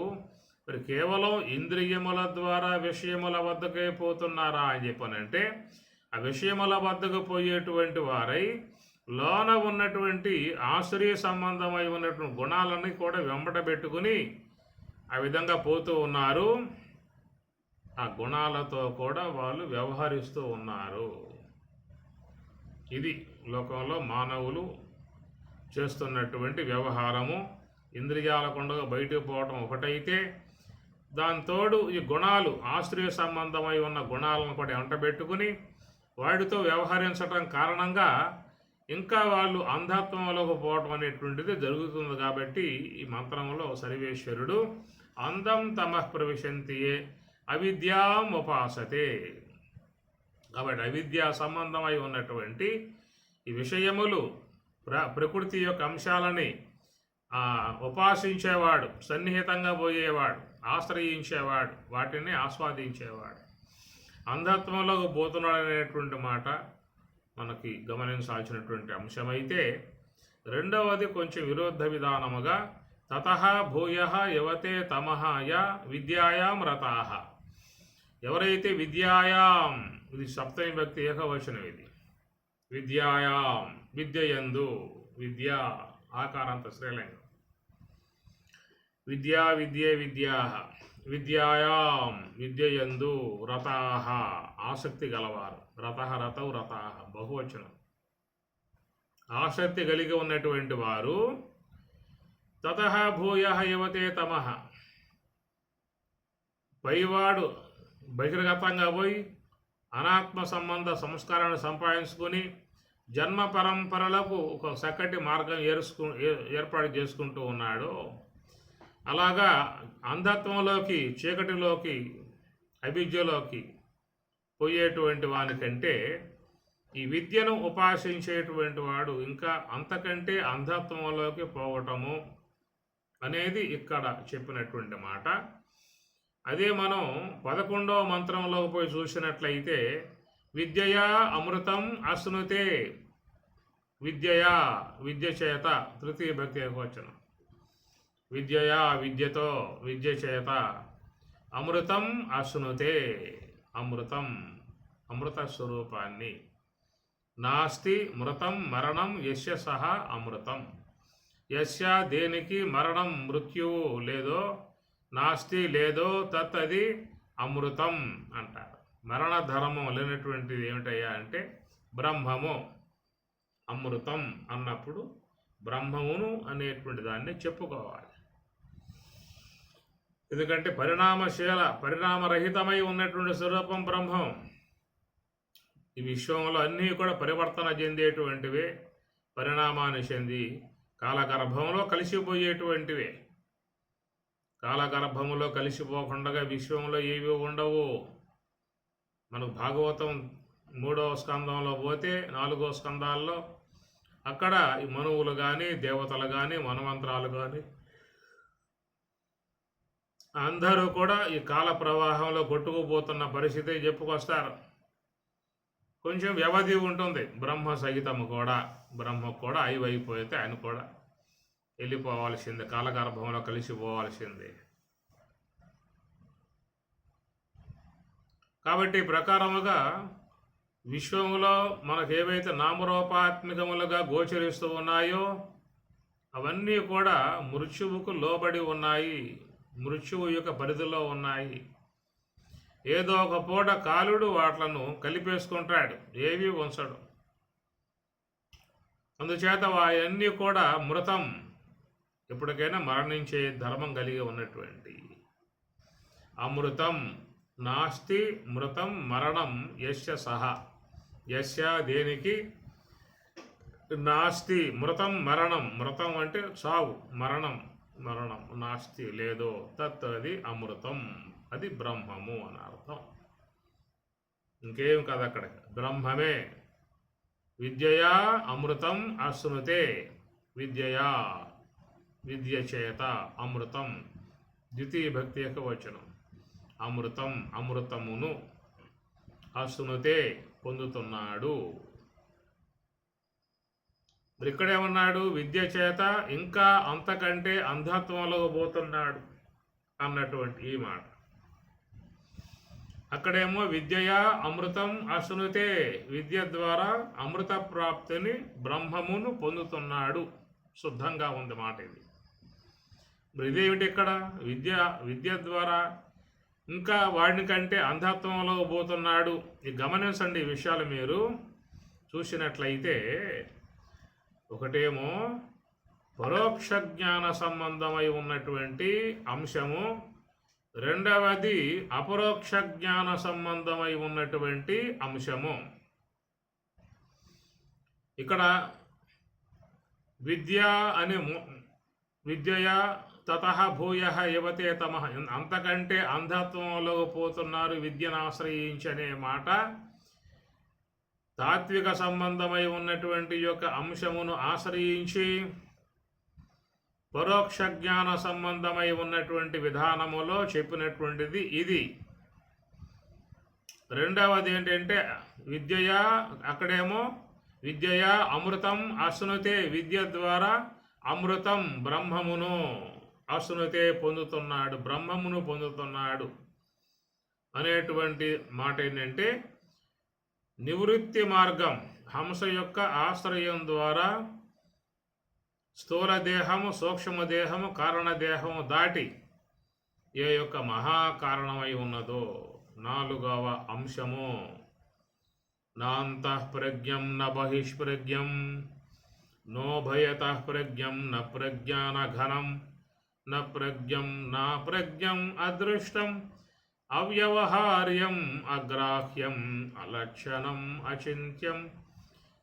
మరి కేవలం ఇంద్రియముల ద్వారా విషయముల వద్దకే పోతున్నారా అని చెప్పనంటే, ఆ విషయముల వద్దకు పోయేటువంటి వారై లోన ఉన్నటువంటి ఆశ్రయ సంబంధమై ఉన్నటువంటి గుణాలన్నీ కూడా వెంబట పెట్టుకుని ఆ విధంగా పోతూ ఉన్నారు. ఆ గుణాలతో కూడా వాళ్ళు వ్యవహరిస్తూ ఉన్నారు. ఇది లోకంలో మానవులు చేస్తున్నటువంటి వ్యవహారము. ఇంద్రియాల కొండగా బయటకు పోవటం ఒకటైతే, దాంతోడు ఈ గుణాలు ఆశ్రయ సంబంధమై ఉన్న గుణాలను కూడా వెంటబెట్టుకుని వాటితో వ్యవహరించటం కారణంగా ఇంకా వాళ్ళు అంధత్వంలోకి పోవటం అనేటువంటిది జరుగుతుంది. కాబట్టి ఈ మంత్రంలో సర్వేశ్వరుడు అందం తమః ప్రవిశంతియే అవిద్యాం ఉపాసతే. కాబట్టి అవిద్యా సంబంధమై ఉన్నటువంటి ఈ విషయములు ప్రకృతి యొక్క అంశాలని ఉపాసించేవాడు, సన్నిహితంగా పోయేవాడు, ఆశ్రయించేవాడు, వాటిని ఆస్వాదించేవాడు అంధత్వంలోకి పోతున్నాడు అనేటువంటి మాట మనకి గమనించాల్సినటువంటి అంశమైతే, రెండవది కొంచెం విరుద్ధ విధానముగా తతః భూయః యవతే తమః య విద్యాయాం రతాః. ఎవరైతే విద్యాయాం, ఇది సప్తమి భక్తి ఏకవచనం, ఇది విద్యాయాం విద్యయందు, విద్యా ఆకారాంత స్త్రీలింగం, విద్యా విద్యే విద్యాః, విద్యాయాం విద్యయందు రతాః ఆసక్తి గలవారు, రతః రతౌ రతాః బహువచనం. ఆసక్తి కలిగి ఉన్నటువంటి వారు తతః భూయ యువతే తమః, పైవాడు బహిర్గతంగా పోయి అనాత్మ సంబంధ సంస్కారాన్ని సంపాదించుకొని జన్మ పరంపరలకు ఒక చక్కటి మార్గం ఏర్పాటు చేసుకుంటూ ఉన్నాడు. అలాగా అంధత్వంలోకి, చీకటిలోకి, అవిద్యలోకి పోయేటువంటి వానికంటే ఈ విద్యను ఉపాసించేటువంటి వాడు ఇంకా అంతకంటే అంధత్వంలోకి పోవటము అనేది ఇక్కడ చెప్పినటువంటి మాట. అదే మనం 11వ మంత్రంలోకి పోయి చూసినట్లయితే విద్యయా అమృతం అశ్నుతే, విద్యయా విద్య చేత, తృతీయ భక్తి ఏకవచనం, విద్యయా విద్యతో, విద్య చేత, అమృతం అశ్నుతే, అమృతం అమృత స్వరూపాన్ని, నాస్తి మృతం మరణం యస్య సహ అమృతం, యస్య దేనికి మరణం మృత్యువు లేదో, నాస్తి లేదో తత్ అది అమృతం అంటారు. మరణ ధర్మం లేనటువంటిది ఏమిటయ్యా అంటే బ్రహ్మము. అమృతం అన్నప్పుడు బ్రహ్మమును అనేటువంటి దాన్ని చెప్పుకోవాలి. ఎందుకంటే పరిణామరహితమై ఉన్నటువంటి స్వరూపం బ్రహ్మం. ఈ విశ్వంలో అన్నీ కూడా పరివర్తన చెందేటువంటివే, పరిణామాన్ని చెంది కాలగర్భంలో కలిసిపోయేటువంటివే. కాలగర్భములో కలిసిపోకుండా విశ్వంలో ఏవి ఉండవు. మనకు భాగవతం 3వ స్కందంలో పోతే 4వ స్కందాల్లో అక్కడ ఈ మనువులు కానీ, దేవతలు కానీ, మన్వంతరాలు కానీ అందరూ కూడా ఈ కాల ప్రవాహంలో కొట్టుకుపోతున్న పరిస్థితి చెప్పుకొస్తారు. కొంచెం వ్యవధి ఉంటుంది. బ్రహ్మ సహితము కూడా, బ్రహ్మ కూడా అయిపోతే ఆయన కూడా వెళ్ళిపోవాల్సిందే, కాలగర్భంలో కలిసిపోవాల్సిందే. కాబట్టి ప్రకారముగా విశ్వములో మనకు ఏవైతే నామరూపాత్మికములుగా గోచరిస్తూ ఉన్నాయో అవన్నీ కూడా మృత్యువుకు లోబడి ఉన్నాయి, మృత్యువు యొక్క పరిధిలో ఉన్నాయి. ఏదో ఒక పూట కాలుడు వాట్లను కలిపేసుకుంటాడు, ఏవి ఉంచడు. అందుచేత అవన్నీ కూడా మృతం, ఎప్పటికైనా మరణించే ధర్మం కలిగి ఉన్నటువంటి అమృతం. నాస్తి మృతం మరణం యస్య సహ, యస్య దేనికి, నాస్తి మృతం మరణం, మృతం అంటే చావు, మరణం మరణం, నాస్తి లేదో తత్ అది అమృతం, అది బ్రహ్మము అని అర్థం. ఇంకేం కాదు, అక్కడ బ్రహ్మమే. విద్యయా అమృతం అశ్నుతే, విద్యయా విద్య చేత, అమృతం ద్వితీయ భక్తి యొక్క వచనం, అమృతం అమృతమును, అశ్నుతే పొందుతున్నాడు. ఇక్కడేమన్నాడు, విద్య చేత ఇంకా అంతకంటే అంధత్వంలో పోతున్నాడు అన్నటువంటి ఈ మాట. అక్కడేమో విద్యయా అమృతం అశ్నుతే, విద్య ద్వారా అమృత ప్రాప్తిని, బ్రహ్మమును పొందుతున్నాడు. శుద్ధంగా ఉంది మాట ఇది. ఇదేమిటి ఇక్కడ, విద్య ద్వారా ఇంకా వాడిని కంటే అంధత్వంలో పోతున్నాడు. ఇది గమనించండి, ఈ విషయాలు మీరు చూసినట్లయితే. ఒకటేమో పరోక్ష జ్ఞాన సంబంధమై ఉన్నటువంటి అంశము, రెండవది అపరోక్ష జ్ఞాన సంబంధమై ఉన్నటువంటి అంశము. ఇక్కడ విద్య అని, విద్యయా తతః భూయ యువతే తమః, అంతకంటే అంధత్వంలో పోతున్నారు విద్యను ఆశ్రయించి అనే మాట తాత్విక సంబంధమై ఉన్నటువంటి యొక్క అంశమును ఆశ్రయించి పరోక్ష జ్ఞాన సంబంధమై ఉన్నటువంటి విధానములో చెప్పినటువంటిది ఇది. రెండవది ఏంటంటే విద్యయా, అక్కడేమో విద్యయా అమృతం అశ్నుతే, విద్య ద్వారా అమృతం బ్రహ్మమును, అశ్నుతే పొందుతున్నాడు, బ్రహ్మమును పొందుతున్నాడు అనేటువంటి మాట ఏంటంటే నివృత్తి మార్గం, హంస యొక్క ఆశ్రయం ద్వారా స్థూల దేహము, సూక్ష్మదేహము, కారణదేహము దాటి ఏ యొక్క మహాకారణమై ఉన్నదో 4వ అంశము, నాంతఃప్రజ్ఞం న బహిష్ప్రజ్ఞం నో భయతః ప్రజ్ఞం న ప్రజ్ఞానఘనం న ప్రజ్ఞం నా ప్రజ్ఞం అదృష్టం అవ్యవహార్యం అగ్రాహ్యం అలక్షణం అచింత్యం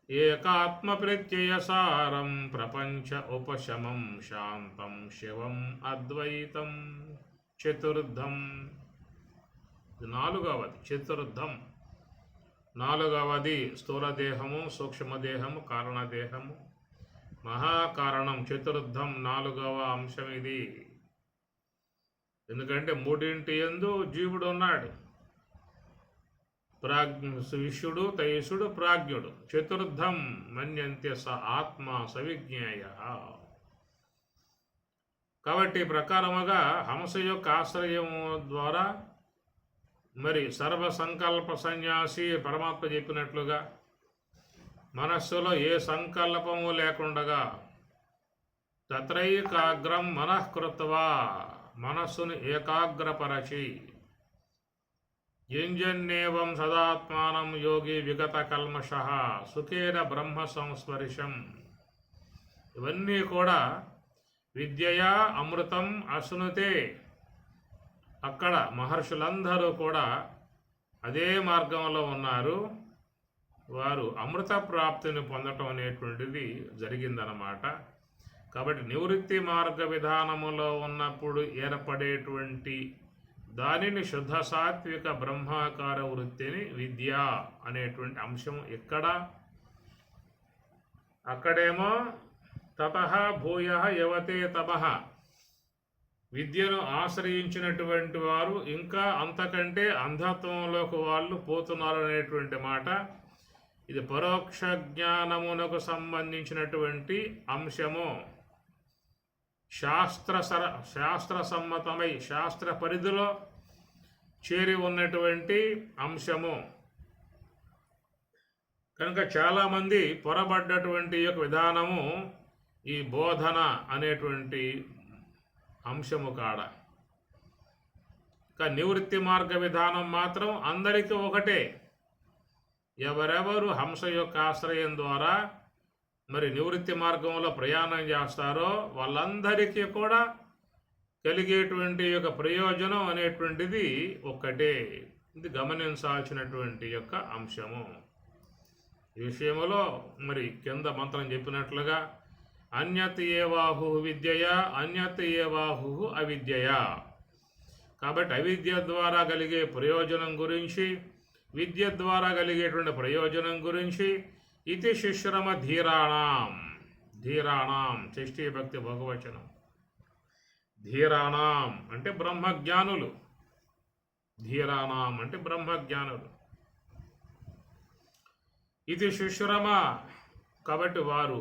ఏకాత్మప్రత్యయసారం ప్రపంచ ఉపశమం శాంతం శివం అద్వైతం చతుర్థం. నాలుగవది చతుర్థం. నాలుగవది స్థూలదేహము, సూక్ష్మదేహము, కారణదేహము, మహాకారణం. చతుర్థం నాలుగవ అంశం ఇది. ఎందుకంటే మూడింటి యందు జీవుడు ఉన్నాడు. విశ్వడు, తైసుడు, ప్రాజ్ఞుడు. చతుర్థం మన్యంతే స ఆత్మ సవిజ్ఞేయ. కాబట్టి ప్రకారముగా హంస యొక్క ఆశ్రయం ద్వారా మరి సర్వ సంకల్ప సన్యాసి పరమాత్మ చెప్పినట్లుగా మనస్సులో ఏ సంకల్పము లేకుండగా తత్రైకాగ్రం మనఃకృత్వా మనస్సును ఏకాగ్రపరచి యుంజన్నేవం సదాత్మానం యోగి విగత కల్మష సుఖేన బ్రహ్మ సంస్పర్శం. ఇవన్నీ కూడా విద్యయా అమృతం అశ్నుతే. అక్కడ మహర్షులందరూ కూడా అదే మార్గంలో ఉన్నారు. వారు అమృత ప్రాప్తిని పొందటం అనేటువంటిది జరిగిందనమాట. కాబట్టి నివృత్తి మార్గ విధానములో ఉన్నప్పుడు ఏర్పడేటువంటి దానిని శుద్ధ సాత్విక బ్రహ్మాకార వృత్తిని విద్య అనేటువంటి అంశం ఇక్కడ. అక్కడేమో తతః భూయః యవతే తపః. విద్యను ఆశ్రయించినటువంటి వారు ఇంకా అంతకంటే అంధత్వంలోకి వాళ్ళు పోతున్నారు అనేటువంటి మాట. ఇది పరోక్ష జ్ఞానమునకు సంబంధించినటువంటి అంశము. శాస్త్ర సమ్మతమై శాస్త్ర పరిధిలో చేరి ఉన్నటువంటి అంశము కనుక చాలామంది పొరబడ్డటువంటి యొక్క విధానము ఈ బోధన అనేటువంటి అంశము కాడ. నివృత్తి మార్గ విధానం మాత్రం అందరికీ ఒకటే. ఎవరెవరు హంస యొక్క ఆశ్రయం ద్వారా మరి నివృత్తి మార్గంలో ప్రయాణం చేస్తారో వాళ్ళందరికీ కూడా కలిగేటువంటి యొక్క ప్రయోజనం అనేటువంటిది ఒక్కటే. ఇది గమనించాల్సినటువంటి యొక్క అంశము. ఈ విషయంలో మరి కింద మంత్రం చెప్పినట్లుగా అన్యత్ ఏవాహు విద్యయా అన్యత్ ఏవాహు అవిద్యయా. కాబట్టి అవిద్య ద్వారా కలిగే ప్రయోజనం గురించి, విద్య ద్వారా కలిగేటువంటి ప్రయోజనం గురించి ఇది శుశ్రమ ధీరాణం. ధీరాణం షష్ఠీ భక్తి బహువచనం. ధీరాణం అంటే బ్రహ్మజ్ఞానులు. ధీరాణం అంటే బ్రహ్మజ్ఞానులు. ఇది శుశ్రమ కాబట్టి వారు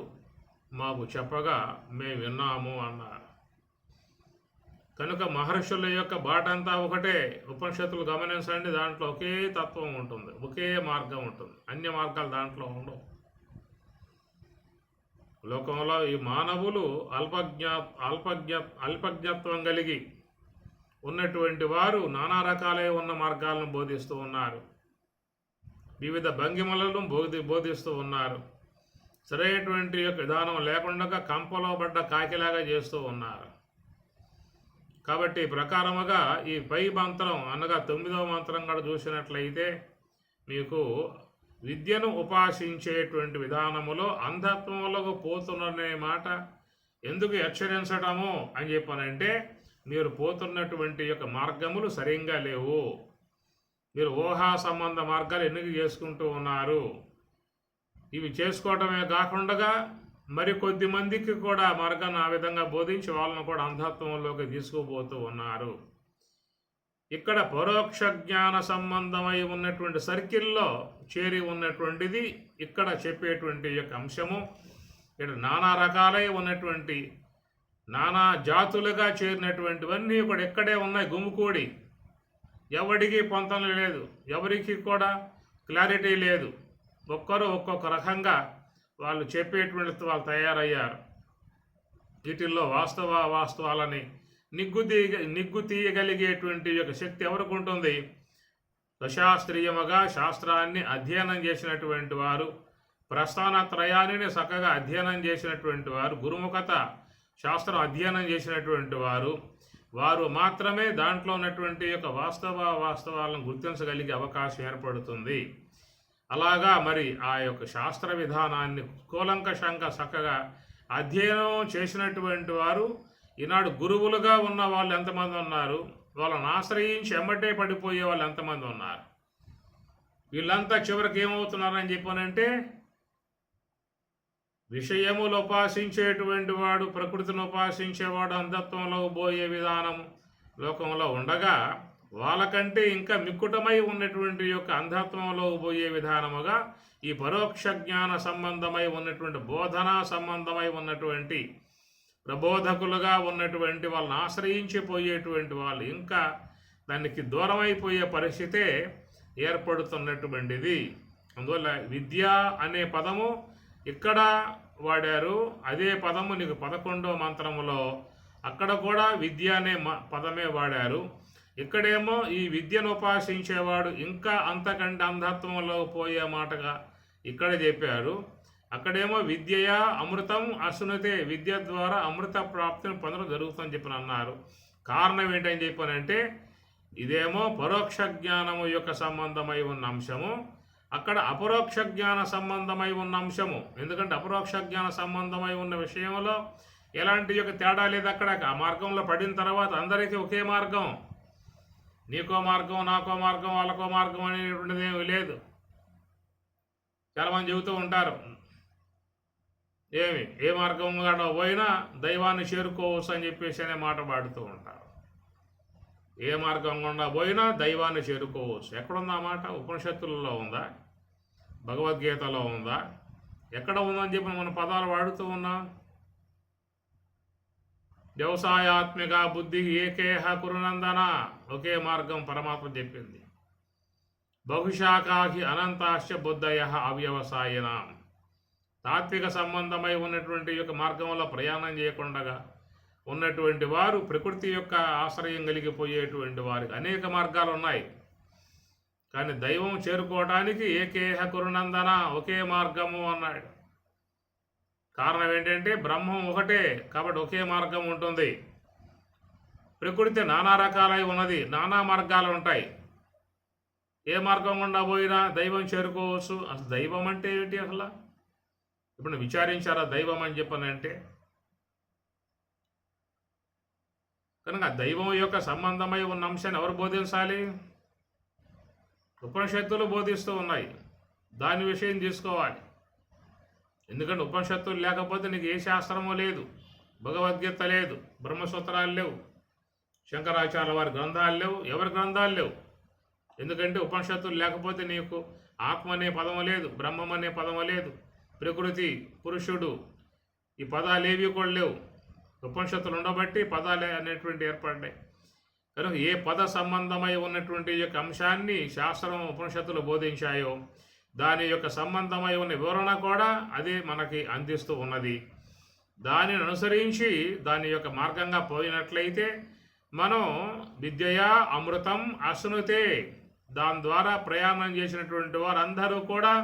మాకు చెప్పగా మేము విన్నాము అన్నారు. కనుక మహర్షుల యొక్క బాటంతా ఒకటే. ఉపనిషత్తులు గమనించండి, దాంట్లో ఒకే తత్వం ఉంటుంది, ఒకే మార్గం ఉంటుంది. అన్య మార్గాలు దాంట్లో ఉండవు. లోకంలో ఈ మానవులు అల్పజ్ఞత్వం కలిగి ఉన్నటువంటి వారు నానా రకాలే ఉన్న మార్గాలను బోధిస్తూ ఉన్నారు. వివిధ భంగిమలను బోధిస్తూ ఉన్నారు. సరైనటువంటి యొక్క విధానం లేకుండా కంపలో పడ్డ కాకిలాగా చేస్తూ ఉన్నారు. కాబట్టి ప్రకారముగా ఈ పై మంత్రం అనగా 9వ మంత్రం కూడా చూసినట్లయితే మీకు విద్యను ఉపాసించేటువంటి విధానములో అంధత్వంలోకి పోతున్ననే మాట ఎందుకు హెచ్చరించడము అని చెప్పానంటే, మీరు పోతున్నటువంటి యొక్క మార్గములు సరిగ్గా లేవు. మీరు ఊహా సంబంధ మార్గాలు ఎందుకు చేసుకుంటూ ఉన్నారు. ఇవి చేసుకోవటమే కాకుండా మరి కొద్ది మందికి కూడా మార్గాన్ని ఆ విధంగా బోధించి వాళ్ళను కూడా అంధత్వంలోకి తీసుకుపోతూ ఉన్నారు. ఇక్కడ పరోక్ష జ్ఞాన సంబంధమై ఉన్నటువంటి సర్కిల్లో చేరి ఉన్నటువంటిది ఇక్కడ చెప్పేటువంటి యొక్క అంశము. ఇక్కడ నానా రకాలై ఉన్నటువంటి నానా జాతులుగా చేరినటువంటివన్నీ కూడా ఇక్కడే ఉన్నాయి గుమికూడి. ఎవరికి పొంతన లేదు, ఎవరికి కూడా క్లారిటీ లేదు. ఒక్కరు ఒక్కొక్క రకంగా వాళ్ళు చెప్పేటువంటి వాళ్ళు తయారయ్యారు. వీటిల్లో వాస్తవాలని నిగ్గు తీయగలిగేటువంటి యొక్క శక్తి ఎవరికి ఉంటుంది? స్వశాస్త్రీయముగా శాస్త్రాన్ని అధ్యయనం చేసినటువంటి వారు, ప్రస్థానత్రయాన్ని చక్కగా అధ్యయనం చేసినటువంటి వారు, గురుముఖత శాస్త్రం అధ్యయనం చేసినటువంటి వారు మాత్రమే దాంట్లో ఉన్నటువంటి యొక్క వాస్తవాలను గుర్తించగలిగే అవకాశం ఏర్పడుతుంది. అలాగా మరి ఆ యొక్క శాస్త్ర విధానాన్ని కూలంకషంగా చక్కగా అధ్యయనం చేసినటువంటి వారు ఈనాడు గురువులుగా ఉన్న వాళ్ళు ఎంతమంది ఉన్నారు, వాళ్ళని ఆశ్రయించి ఎమ్మటే పడిపోయే వాళ్ళు ఎంతమంది ఉన్నారు. వీళ్ళంతా చివరికి ఏమవుతున్నారని చెప్పానంటే, విషయములు ఉపాసించేటువంటి వాడు, ప్రకృతిని ఉపాసించేవాడు అంధత్వంలో పోయే విధానం లోకంలో ఉండగా, వాళ్ళకంటే ఇంకా మిక్కుటమై ఉన్నటువంటి యొక్క అంధత్వంలో పోయే విధానముగా ఈ పరోక్ష జ్ఞాన సంబంధమై ఉన్నటువంటి, బోధనా సంబంధమై ఉన్నటువంటి ప్రబోధకులుగా ఉన్నటువంటి వాళ్ళని ఆశ్రయించిపోయేటువంటి వాళ్ళు ఇంకా దానికి దూరమైపోయే పరిస్థితే ఏర్పడుతున్నటువంటిది. అందువల్ల విద్య అనే పదము ఇక్కడ వాడారు, అదే పదము నీకు 11వ మంత్రములో అక్కడ కూడా విద్య అనే పదమే వాడారు. ఇక్కడేమో ఈ విద్యను ఉపాసించేవాడు ఇంకా అంతకంటే అంధత్వంలో పోయే మాటగా ఇక్కడ చెప్పారు. అక్కడేమో విద్యయా అమృతం అసునతే, విద్య ద్వారా అమృత ప్రాప్తిని పొందడం జరుగుతుందని చెప్పి అన్నారు. కారణం ఏంటని చెప్పానంటే, ఇదేమో పరోక్ష జ్ఞానము యొక్క సంబంధమై ఉన్న అంశము, అక్కడ అపరోక్ష జ్ఞాన సంబంధమై ఉన్న అంశము. ఎందుకంటే అపరోక్ష జ్ఞాన సంబంధమై ఉన్న విషయంలో ఎలాంటి యొక్క తేడా లేదు. అక్కడ ఆ మార్గంలో పడిన తర్వాత అందరికీ ఒకే మార్గం, నీకో మార్గం, నాకో మార్గం, వాళ్ళకో మార్గం అనేటువంటిది ఏమీ లేదు. చాలామంది చెబుతూ ఉంటారు, ఏ మార్గం కూడా పోయినా దైవాన్ని చేరుకోవచ్చు అని చెప్పేసి అనే మాట పాడుతూ ఉంటారు. ఏ మార్గం గుండా పోయినా దైవాన్ని చేరుకోవచ్చు. ఎక్కడుందా మాట? ఉపనిషత్తులలో ఉందా? భగవద్గీతలో ఉందా? ఎక్కడ ఉందని చెప్పి మన పదాలు వాడుతూ ఉన్నాం. వ్యవసాయాత్మిక బుద్ధి ఏకేహ కురునందన, ఒకే మార్గం పరమాత్మ చెప్పింది. బహుశాఖాహి అనంతాశ్చ బుద్ధయ అవ్యవసాయన, తాత్విక సంబంధమై ఉన్నటువంటి యొక్క మార్గంలో ప్రయాణం చేయకుండా ఉన్నటువంటి వారు, ప్రకృతి యొక్క ఆశ్రయం కలిగిపోయేటువంటి వారికి అనేక మార్గాలు ఉన్నాయి. కానీ దైవం చేరుకోవడానికి ఏకేహ కురునందన, ఒకే మార్గము అన్నాడు. కారణం ఏంటంటే బ్రహ్మం ఒకటే కాబట్టి ఒకే మార్గం ఉంటుంది. ప్రకృతి నానా రకాలై ఉన్నది, నానా మార్గాలు ఉంటాయి. ఏ మార్గం గుండా పోయినా దైవం చేరుకోవచ్చు. అసలు దైవం అంటే ఏంటి? అసలు ఇప్పుడు విచారించారా దైవం అని చెప్పనంటే? కనుక దైవం యొక్క సంబంధమై ఉన్న అంశాన్ని ఎవరు బోధించాలి? ఉపనిషత్తులు బోధిస్తూ ఉన్నాయి. దాని విషయం తీసుకోవాలి. ఎందుకంటే ఉపనిషత్తులు లేకపోతే నీకు ఏ శాస్త్రము లేదు, భగవద్గీత లేదు, బ్రహ్మసూత్రాలు లేవు, శంకరాచార్య వారి గ్రంథాలు లేవు, ఎవరి గ్రంథాలు లేవు. ఎందుకంటే ఉపనిషత్తులు లేకపోతే నీకు ఆత్మ అనే పదము లేదు, బ్రహ్మం అనే పదము లేదు, ప్రకృతి, పురుషుడు, ఈ పదాలు ఏవి కూడా లేవు. ఉపనిషత్తులు ఉండబట్టి పదాలు అనేటువంటి ఏర్పడ్డాయి. కనుక ఏ పద సంబంధమై ఉన్నటువంటి యొక్క అంశాన్ని శాస్త్రం ఉపనిషత్తులు బోధించాయో దాని యొక్క సంబంధమై ఉన్న వివరణ కూడా అదే మనకి అందిస్తూ ఉన్నది. దానిని అనుసరించి దాని యొక్క మార్గంగా పోయినట్లయితే మనం విద్యయా అమృతం అశ్నుతే, దాని ద్వారా ప్రయాణం చేసినటువంటి వారందరూ కూడా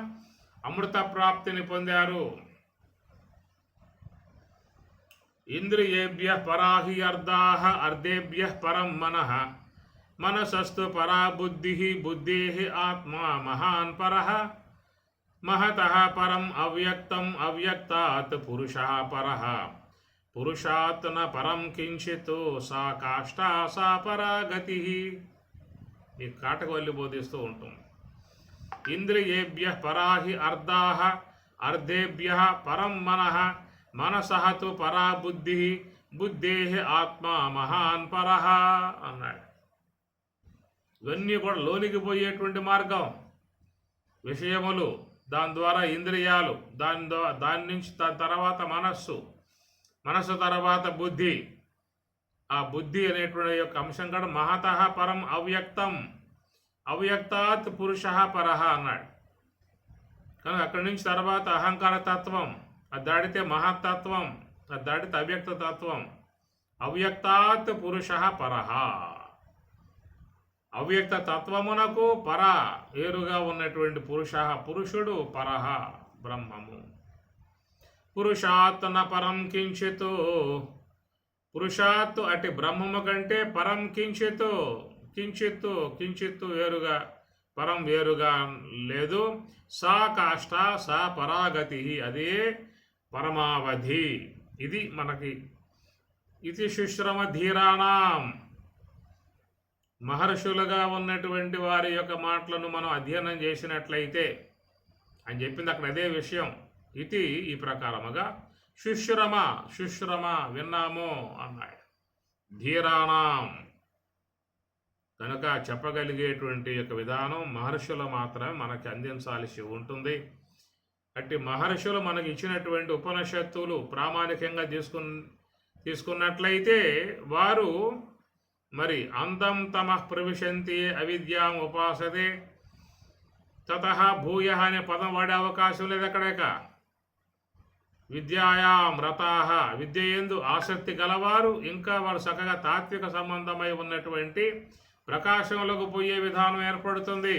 అమృత ప్రాప్తిని పొందారు. ఇంద్రియేభ్య పరాహి అర్ధాః అర్ధేభ్య పరం మనః మనసస్తు పరా బుద్ధి బుద్ధేః ఆత్మా మహాన్ పరః మహతః పరం అవ్యక్తం అవ్యక్తాత్ పురుషః పరః పురుషాత్ న పరం కించిత్ సా కాష్టా సా పరాగతి. ఈ కాటకవల్లి బోధిస్తూ ఉంటుంది. ఇంద్రియేభ్య పరాహి అర్ధాః అర్ధేభ్య పరం మనః మనసః తు పరా బుద్ధి బుద్ధేః ఆత్మా మహాన్ పరః అన్నాడు. ఇవన్నీ కూడా లోనికి పోయేటువంటి మార్గం. విషయములు, దాని ద్వారా ఇంద్రియాలు, దాని నుంచి తర్వాత మనస్సు తర్వాత బుద్ధి. ఆ బుద్ధి అనేటువంటి యొక్క అంశం కూడా మహతః పరం అవ్యక్తం అవ్యక్తాత్ పురుషః పరః అన్నాడు. కనుక అక్కడి నుంచి తర్వాత అహంకార తత్వం, అది దాడితే మహత్తత్వం, అది దాడితే అవ్యక్త తత్వం. అవ్యక్తాత్ పురుషః పరః, అవ్యక్త తత్వమునకు పర వేరుగా ఉన్నటువంటి పురుషుడు పరః బ్రహ్మము. పురుషాత్ న పరం కించిత్, పురుషాత్ అటు బ్రహ్మము కంటే పరం కించిత్, కించిత్తు వేరుగా, పరం వేరుగా లేదు. సా కాష్ట సా పరాగతి, అదే పరమావధి. ఇది మనకి ఇది శుశ్రమ ధీరాణం, మహర్షులుగా ఉన్నటువంటి వారి యొక్క మాటలను మనం అధ్యయనం చేసినట్లయితే అని చెప్పింది అక్కడ అదే విషయం. ఇది ఈ ప్రకారముగా శుశ్రమ విన్నాము అన్నాడు. ధీరాణం కనుక చెప్పగలిగేటువంటి యొక్క విధానం మహర్షులు మాత్రమే మనకి అందించాల్సి ఉంటుంది. అట్టి మహర్షులు మనకి ఇచ్చినటువంటి ఉపనిషత్తులు ప్రామాణికంగా తీసుకున్నట్లయితే వారు మరి అందం తమ ప్రవిశంతి అవిద్యాం ఉపాసతే తతః భూయ అనే పదం వాడే అవకాశం లేదు అక్కడేక. విద్యాయాం రతాః, విద్య యందు ఆసక్తి గలవారు, ఇంకా వారు చక్కగా తాత్విక సంబంధమై ఉన్నటువంటి ప్రకాశంలోకి పోయే విధానం ఏర్పడుతుంది.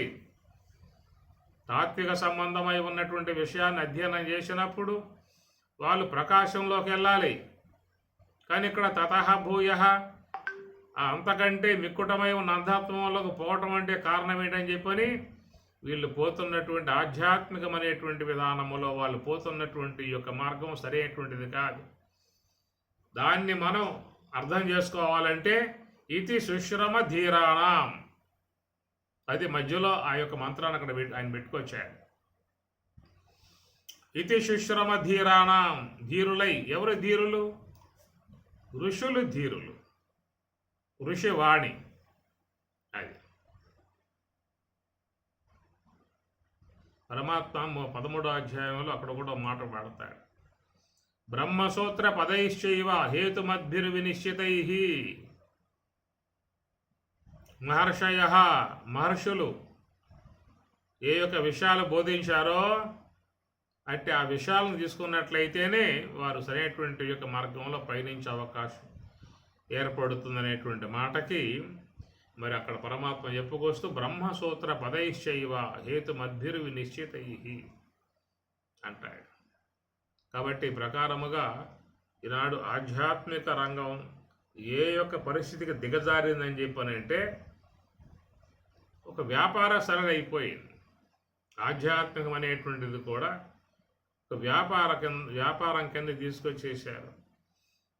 తాత్విక సంబంధమై ఉన్నటువంటి విషయాన్ని అధ్యయనం చేసినప్పుడు వాళ్ళు ప్రకాశంలోకి వెళ్ళాలి. కానీ ఇక్కడ తతః భూయ అంతకంటే మిక్కుటమై ఉన్న అంధత్వంలోకి పోవటం అంటే కారణం ఏంటని చెప్పని వీళ్ళు పోతున్నటువంటి ఆధ్యాత్మికమైనటువంటి విధానములో వాళ్ళు పోతున్నటువంటి యొక్క మార్గం సరైనటువంటిది కాదు. దాన్ని మనం అర్థం చేసుకోవాలంటే ఇది శుశ్రమ ధీరాణం, అది మధ్యలో ఆ యొక్క మంత్రాన్ని అక్కడ ఆయన పెట్టుకొచ్చాడు. ఇది శుశ్రమ ధీరాణం, ధీరులై, ఎవరు ధీరులు? ఋషులు ధీరులు, ఋషివాణి. అది పరమాత్మ 13వ అధ్యాయంలో అక్కడ కూడా మాట పాడతాడు. బ్రహ్మసూత్ర పదైశ్చైవ హేతుమద్భిర్వినిశ్చితై, మహర్షులు ఏ యొక్క విషయాలు బోధించారో అట్టి ఆ విషయాలను తీసుకున్నట్లయితేనే వారు సరైనటువంటి యొక్క మార్గంలో పయనించే అవకాశం ఏర్పడుతుందనేటువంటి మాటకి మరి అక్కడ పరమాత్మ చెప్పుకొస్తూ బ్రహ్మసూత్ర పదైశ్చైవ హేతుమద్భిర్వినిశ్చితై అంటాడు. కాబట్టి ప్రకారముగా ఈనాడు ఆధ్యాత్మిక రంగం ఏ యొక్క పరిస్థితికి దిగజారిందని చెప్పనంటే ఒక వ్యాపార సరళి అయిపోయింది. ఆధ్యాత్మికం అనేటువంటిది కూడా ఒక వ్యాపారం కింద తీసుకొచ్చేసారు.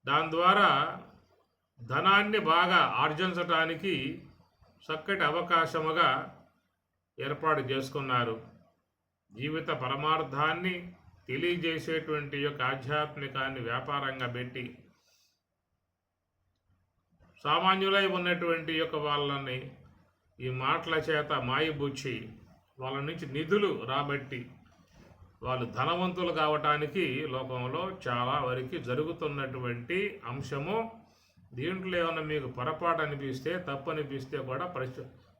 దాని ద్వారా ధనాన్ని బాగా ఆర్జించటానికి చక్కటి అవకాశముగా ఏర్పాటు చేసుకున్నారు. జీవిత పరమార్థాన్ని తెలియజేసేటువంటి యొక్క ఆధ్యాత్మికాన్ని వ్యాపారంగా పెట్టి సామాన్యులై ఉన్నటువంటి యొక్క వాళ్ళని ఈ మాటల చేత మాయబుచ్చి వాళ్ళ నుంచి నిధులు రాబట్టి వాళ్ళు ధనవంతులు కావటానికి లోకంలో చాలా వరకు జరుగుతున్నటువంటి అంశము. దీంట్లో ఏమైనా మీకు పొరపాటు అనిపిస్తే, తప్పు అనిపిస్తే కూడా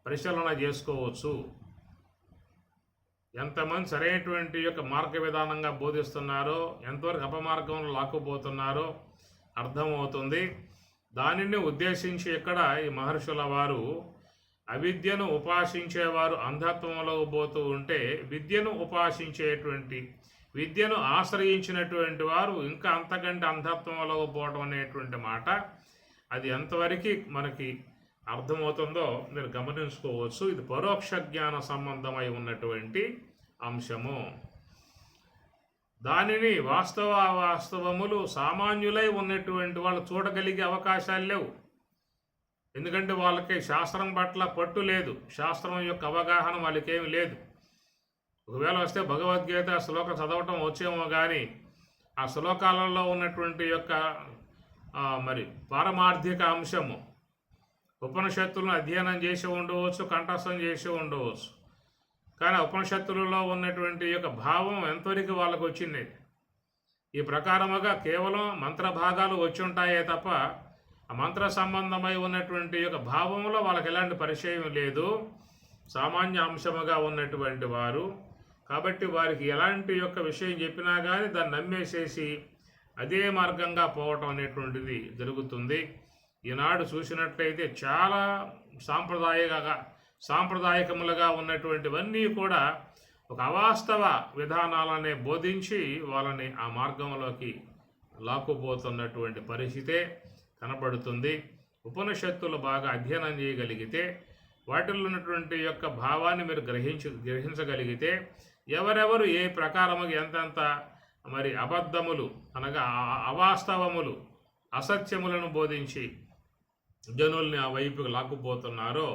పరిశీలన చేసుకోవచ్చు. ఎంతమంది సరైనటువంటి యొక్క మార్గ విధానంగా బోధిస్తున్నారో, ఎంతవరకు అపమార్గంలో లాక్కుపోతున్నారో అర్థమవుతుంది. దానిని ఉద్దేశించి ఇక్కడ ఈ మహర్షుల వారు అవిద్యను ఉపాసించేవారు అంధత్వంలో పోతూ ఉంటే విద్యను ఆశ్రయించినటువంటి వారు ఇంకా అంతకంటే అంధత్వంలో పోవడం అనేటువంటి మాట, అది ఎంతవరకు మనకి అర్థమవుతుందో మీరు గమనించుకోవచ్చు. ఇది పరోక్ష జ్ఞాన సంబంధమై ఉన్నటువంటి అంశము. దానిని వాస్తవములు సామాన్యులై ఉన్నటువంటి వాళ్ళు చూడగలిగే అవకాశాలు లేవు. ఎందుకంటే వాళ్ళకి శాస్త్రం పట్ల పట్టు లేదు, శాస్త్రం యొక్క అవగాహన వాళ్ళకేమి లేదు. ఒకవేళ వస్తే భగవద్గీత శ్లోకం చదవటం వచ్చేమో కానీ ఆ శ్లోకాలలో ఉన్నటువంటి యొక్క మరి పారమార్థిక అంశము ఉపనిషత్తులను అధ్యయనం చేసి ఉండవచ్చు, కంఠస్థం చేసి ఉండవచ్చు. కానీ ఉపనిషత్తులలో ఉన్నటువంటి యొక్క భావం ఎంతవరకు వాళ్ళకు వచ్చింది. ఈ ప్రకారముగా కేవలం మంత్రభాగాలు వచ్చి ఉంటాయే తప్ప ఆ మంత్ర సంబంధమై ఉన్నటువంటి యొక్క భావంలో వాళ్ళకి ఎలాంటి పరిచయం లేదు, సామాన్య అంశముగా ఉన్నటువంటి వారు. కాబట్టి వారికి ఎలాంటి యొక్క విషయం చెప్పినా కానీ దాన్ని నమ్మేసేసి అదే మార్గంగా పోవటం అనేటువంటిది జరుగుతుంది. ఈనాడు చూసినట్లయితే చాలా సాంప్రదాయకములుగా ఉన్నటువంటివన్నీ కూడా ఒక అవాస్తవ విధానాలనే బోధించి వాళ్ళని ఆ మార్గంలోకి లాక్కుపోతున్నటువంటి పరిస్థితే కనబడుతుంది. ఉపనిషత్తులు బాగా అధ్యయనం చేయగలిగితే, వాటిల్లో ఉన్నటువంటి యొక్క భావాన్ని మీరు గ్రహించగలిగితే, ఎవరెవరు ఏ ప్రకారము ఎంతెంత మరి అబద్ధములు అనగా అవాస్తవములు అసత్యములను బోధించి జనుల్ని ఆ వైపుకి లాక్కుపోతున్నారో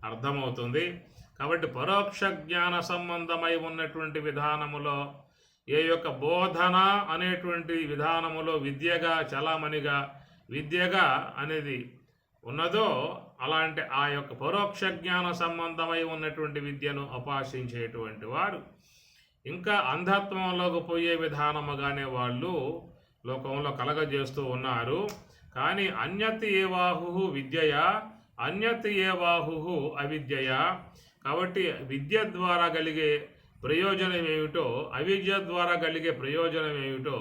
అర్థమవుతుంది. కాబట్టి పరోక్ష జ్ఞాన సంబంధమై ఉన్నటువంటి విధానములో ఏ యొక్క బోధన అనేటువంటి విధానములో విద్యగా చలామణిగా విద్యగా అనేది ఉన్నదో, అలాంటి ఆ యొక్క పరోక్ష జ్ఞాన సంబంధమై ఉన్నటువంటి విద్యను అపాసించేటువంటి వారు ఇంకా అంధత్వంలోకి పోయే విధానముగానే వాళ్ళు లోకంలో కలగజేస్తూ ఉన్నారు. కానీ అన్యత్ ఏవాహు విద్యయా అన్యత్ ఏవాహు అవిద్యయా. కాబట్టి విద్య ద్వారా కలిగే ప్రయోజనం ఏమిటో, అవిద్య ద్వారా కలిగే ప్రయోజనం ఏమిటో,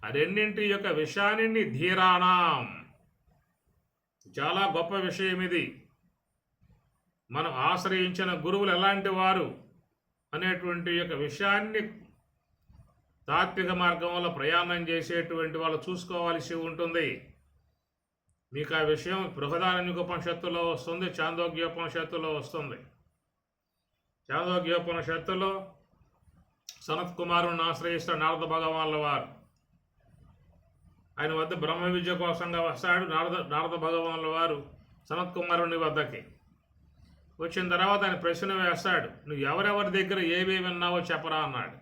ఆ రెండింటి యొక్క విషయాన్ని ధీరాణం, చాలా గొప్ప విషయం ఇది. మనం ఆశ్రయించిన గురువులు ఎలాంటి వారు అనేటువంటి యొక్క విషయాన్ని తాత్విక మార్గంలో ప్రయాణం చేసేటువంటి వాళ్ళు చూసుకోవాల్సి ఉంటుంది. మీకు ఆ విషయం బృహదారణ్యకోపనిషత్తులో వస్తుంది, చాందోగ్యోపనిషత్తులో వస్తుంది. చాందోగ్యోపనిషత్తులో సనత్ కుమారుని ఆశ్రయిస్తాడు నారద భగవాన్ల వారు. ఆయన వద్ద బ్రహ్మ విద్య కోసంగా వస్తాడు నారద భగవాన్ల వారు సనత్ కుమారుని వద్దకి. వచ్చిన తర్వాత ఆయన ప్రశ్న వేస్తాడు, నువ్వు ఎవరెవరి దగ్గర ఏవేవి విన్నావో చెప్పరా అన్నాడు.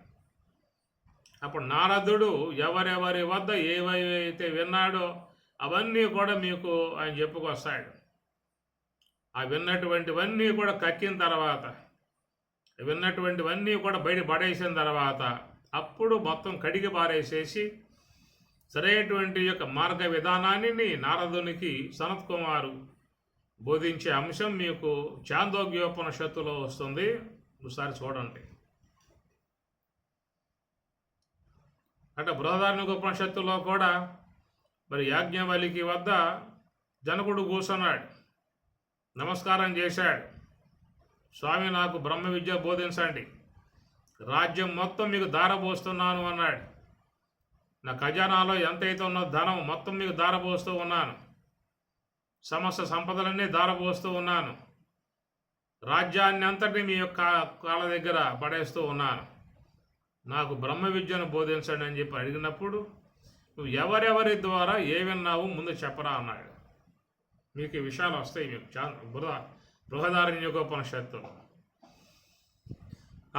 అప్పుడు నారదుడు ఎవరెవరి వద్ద ఏవైతే విన్నాడో అవన్నీ కూడా మీకు ఆయన చెప్పుకొస్తాడు. ఆ విన్నటువంటివన్నీ కూడా కక్కిన తర్వాత, విన్నటువంటివన్నీ కూడా బయట పడేసిన తర్వాత అప్పుడు మొత్తం కడిగి పారేసేసి సరైనటువంటి యొక్క మార్గ విధానాన్ని నారదునికి సనత్ కుమారు బోధించే అంశం మీకు చాందోగ్యోపనిషత్తులో వస్తుంది. ఒకసారి చూడండి. అంటే బృహదారణ్యకోపనిషత్తులో కూడా మరి యాజ్ఞవల్కి వద్ద జనకుడు కూర్చున్నాడు, నమస్కారం చేశాడు. స్వామి, నాకు బ్రహ్మ విద్య బోధించండి, రాజ్యం మొత్తం మీకు దారపోస్తున్నాను అన్నాడు. నా ఖజానాలో ఎంతైతే ఉన్నో ధనం మొత్తం మీకు దారపోస్తూ ఉన్నాను, సమస్త సంపదలన్నీ దారపోస్తూ ఉన్నాను, రాజ్యాన్ని అంతటినీ మీ యొక్క కాళ్ళ దగ్గర పడేస్తూ ఉన్నాను, నాకు బ్రహ్మ విద్యను బోధించండి అని చెప్పి అడిగినప్పుడు, నువ్వు ఎవరెవరి ద్వారా ఏ విన్నావు ముందు చెప్పరా అన్నాడు. మీకు ఈ విషయాలు వస్తాయి. మీకు బృహదారణ్యకోపనిషత్తులో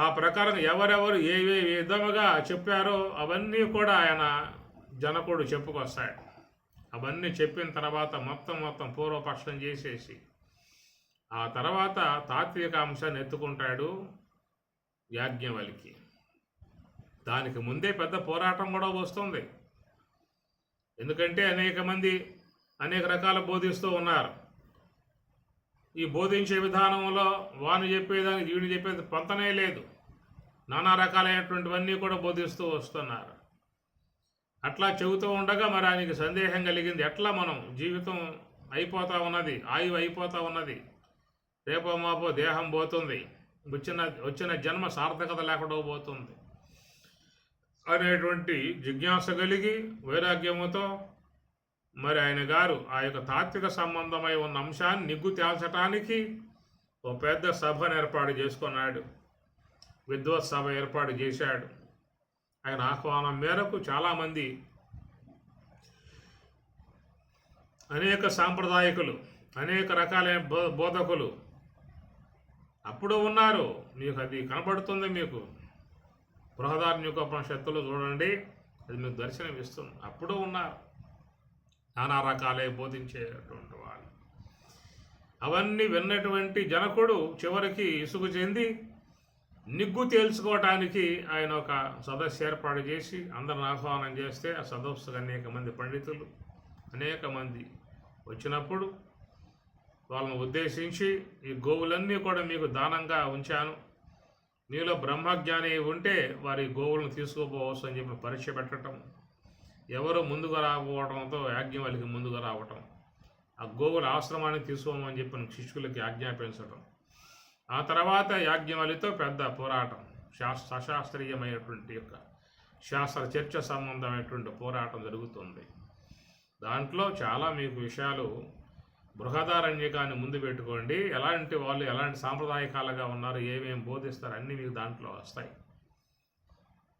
ఆ ప్రకారం ఎవరెవరు ఏ విధముగా చెప్పారో అవన్నీ కూడా ఆయన జనకుడు చెప్పుకొస్తాడు. అవన్నీ చెప్పిన తర్వాత మొత్తం పూర్వపక్షం చేసేసి ఆ తర్వాత తాత్విక అంశాన్ని ఎత్తుకుంటాడు యాజ్ఞవల్కి. దానికి ముందే పెద్ద పోరాటం కూడా వస్తుంది. ఎందుకంటే అనేక మంది అనేక రకాల బోధిస్తూ ఉన్నారు. ఈ బోధించే విధానంలో వాని చెప్పేదానికి వీడిని చెప్పేది పొంతనే లేదు. నానా రకాలైనటువంటివన్నీ కూడా బోధిస్తూ వస్తున్నారు. అట్లా చెబుతూ ఉండగా మరి ఆయనకి సందేహం కలిగింది, ఎట్లా మనం జీవితం అయిపోతూ ఉన్నది, ఆయువు అయిపోతూ ఉన్నది, రేపో మాపో దేహం పోతుంది, వచ్చిన జన్మ సార్థకత లేకుండా పోతుంది అనేటువంటి జిజ్ఞాస కలిగి వైరాగ్యముతో మరి ఆయన గారు ఆ యొక్క తాత్విక సంబంధమై ఉన్న అంశాన్ని నిగ్గు తేల్చడానికి ఒక పెద్ద సభను ఏర్పాటు చేసుకున్నాడు. విద్వత్ సభ ఏర్పాటు చేశాడు. ఆయన ఆహ్వానం మేరకు చాలామంది అనేక సాంప్రదాయకులు, అనేక రకాలైన బోధకులు అప్పుడు ఉన్నారు. మీకు అది కనబడుతుంది. మీకు బృహదారణ్యకోపనిషత్తులో చూడండి, అది మీకు దర్శనం ఇస్తుంది. అప్పుడు ఉన్నారు నానా రకాలే బోధించేటువంటి వాళ్ళు. అవన్నీ విన్నటువంటి జనకుడు చివరికి ఇసుగు చెంది నిగ్గు తేల్చుకోవటానికి ఆయన ఒక సదస్సు ఏర్పాటు చేసి అందరిని ఆహ్వానం చేస్తే ఆ సదస్సుకు అనేక మంది పండితులు అనేక మంది వచ్చినప్పుడు వాళ్ళని ఉద్దేశించి, ఈ గోవులన్నీ కూడా మీకు దానంగా ఉంచాను, మీలో బ్రహ్మజ్ఞాని ఉంటే వారి గోవులను తీసుకుపోవచ్చు అని చెప్పి పరీక్ష పెట్టడం, ఎవరు ముందుగా రాకపోవడంతో యాజ్ఞవల్కి ముందుగా రావటం, ఆ గోవుల ఆశ్రమానికి తీసుకోమని చెప్పిన శిష్యులకి ఆజ్ఞాపించడం, ఆ తర్వాత యాజ్ఞవల్లితో పెద్ద పోరాటం. సశాస్త్రీయమైనటువంటి యొక్క శాస్త్ర చర్చ సంబంధమైనటువంటి పోరాటం జరుగుతుంది. దాంట్లో చాలా మీకు విషయాలు బృహదారణ్యకాన్ని ముందు పెట్టుకోండి. ఎలాంటి వాళ్ళు ఎలాంటి సాంప్రదాయకాలుగా ఉన్నారు, ఏమేమి బోధిస్తారు అన్నీ మీకు దాంట్లో వస్తాయి.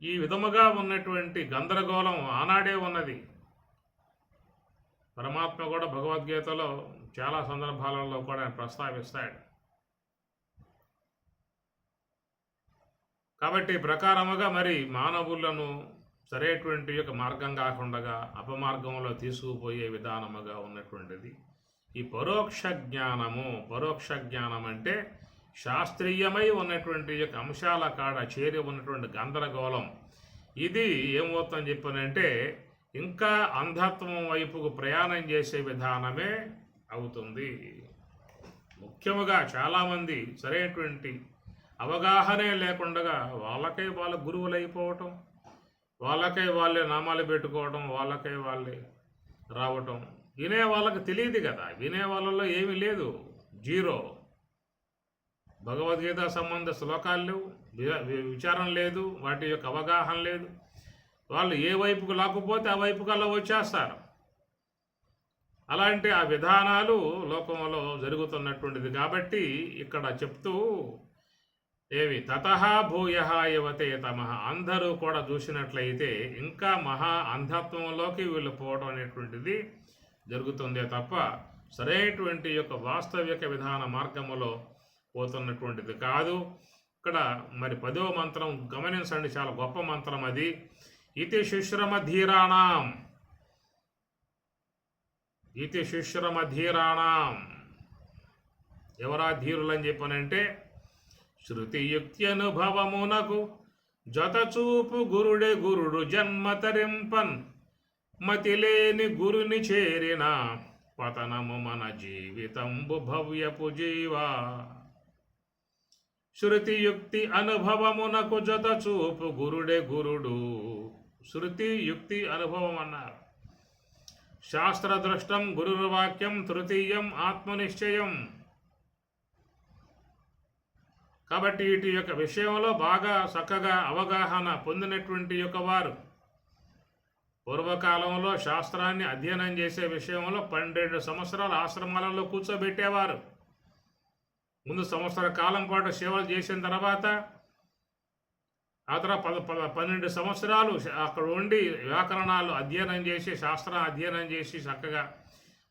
ఈ విధముగా ఉన్నటువంటి గందరగోళం ఆనాడే ఉన్నది. పరమాత్మ కూడా భగవద్గీతలో చాలా సందర్భాలలో కూడా ఆయన ప్రస్తావిస్తాడు. కాబట్టి ప్రకారముగా మరి మానవులను సరైనటువంటి యొక్క మార్గం కాకుండా అపమార్గంలో తీసుకుపోయే విధానముగా ఉన్నటువంటిది ఈ పరోక్ష జ్ఞానము. పరోక్ష జ్ఞానం అంటే శాస్త్రీయమై ఉన్నటువంటి యొక్క అంశాల కాడ చేరి ఉన్నటువంటి గందరగోళం. ఇది ఏమవుతుందని చెప్పానంటే ఇంకా అంధత్వం వైపుకు ప్రయాణం చేసే విధానమే అవుతుంది. ముఖ్యముగా చాలామంది సరైనటువంటి అవగాహనే లేకుండా వాళ్ళకే వాళ్ళ గురువులు అయిపోవటం, వాళ్ళకే వాళ్ళే నామాలు పెట్టుకోవడం, వాళ్ళకే వాళ్ళే రావటం. వినే వాళ్ళకి తెలియదు కదా, వినే వాళ్ళలో ఏమీ లేదు, జీరో. భగవద్గీత సంబంధ శ్లోకాలు లేవు, విచారం లేదు, వాటి యొక్క అవగాహన లేదు. వాళ్ళు ఏ వైపుకు లాక్కుపోతే ఆ వైపుకల్లా వచ్చేస్తారు. అలాంటి ఆ విధానాలు లోకంలో జరుగుతున్నటువంటిది. కాబట్టి ఇక్కడ చెప్తూ ఏవి తతః భూయః యువతే తమః, అందరూ కూడా చూసినట్లయితే ఇంకా మహా అంధత్వంలోకి వీళ్ళు పోవడం అనేటువంటిది జరుగుతుందే తప్ప సరైనటువంటి యొక్క వాస్తవిక విధాన మార్గములో పోతున్నటువంటిది కాదు. ఇక్కడ మరి 10వ మంత్రం గమనించండి, చాలా గొప్ప మంత్రం అది. ఇతి శుశ్రమ ధీరాణం, ఇతి శుశ్రమ ధీరాణం. ఎవరా ధీరులని చెప్పనంటే శృతియుక్తి అనుభవమునకు జతచూపు గురుడే గురుడు జన్మతరింపన్, మతిలేని గురుని చేరిన పతనము మన జీవితంబు భవ్యపు జీవా. శృతియుక్తి అనుభవమునకు జతచూపు గురుడే గురుడు. శృతి యుక్తి అనుభవం అన్నారు. శాస్త్రదృష్టం గురుర్వాక్యం, తృతీయం ఆత్మనిశ్చయం. కాబట్టి వీటి యొక్క విషయంలో బాగా చక్కగా అవగాహన పొందినటువంటి యొక్క వారు పూర్వకాలంలో శాస్త్రాన్ని అధ్యయనం చేసే విషయంలో 12 సంవత్సరాలు ఆశ్రమాలలో కూర్చోబెట్టేవారు. ముందు సంవత్సర కాలం పాటు సేవలు చేసిన తర్వాత ఆ తర్వాత 12 సంవత్సరాలు అక్కడ ఉండి వ్యాకరణాలు అధ్యయనం చేసి శాస్త్రం అధ్యయనం చేసి చక్కగా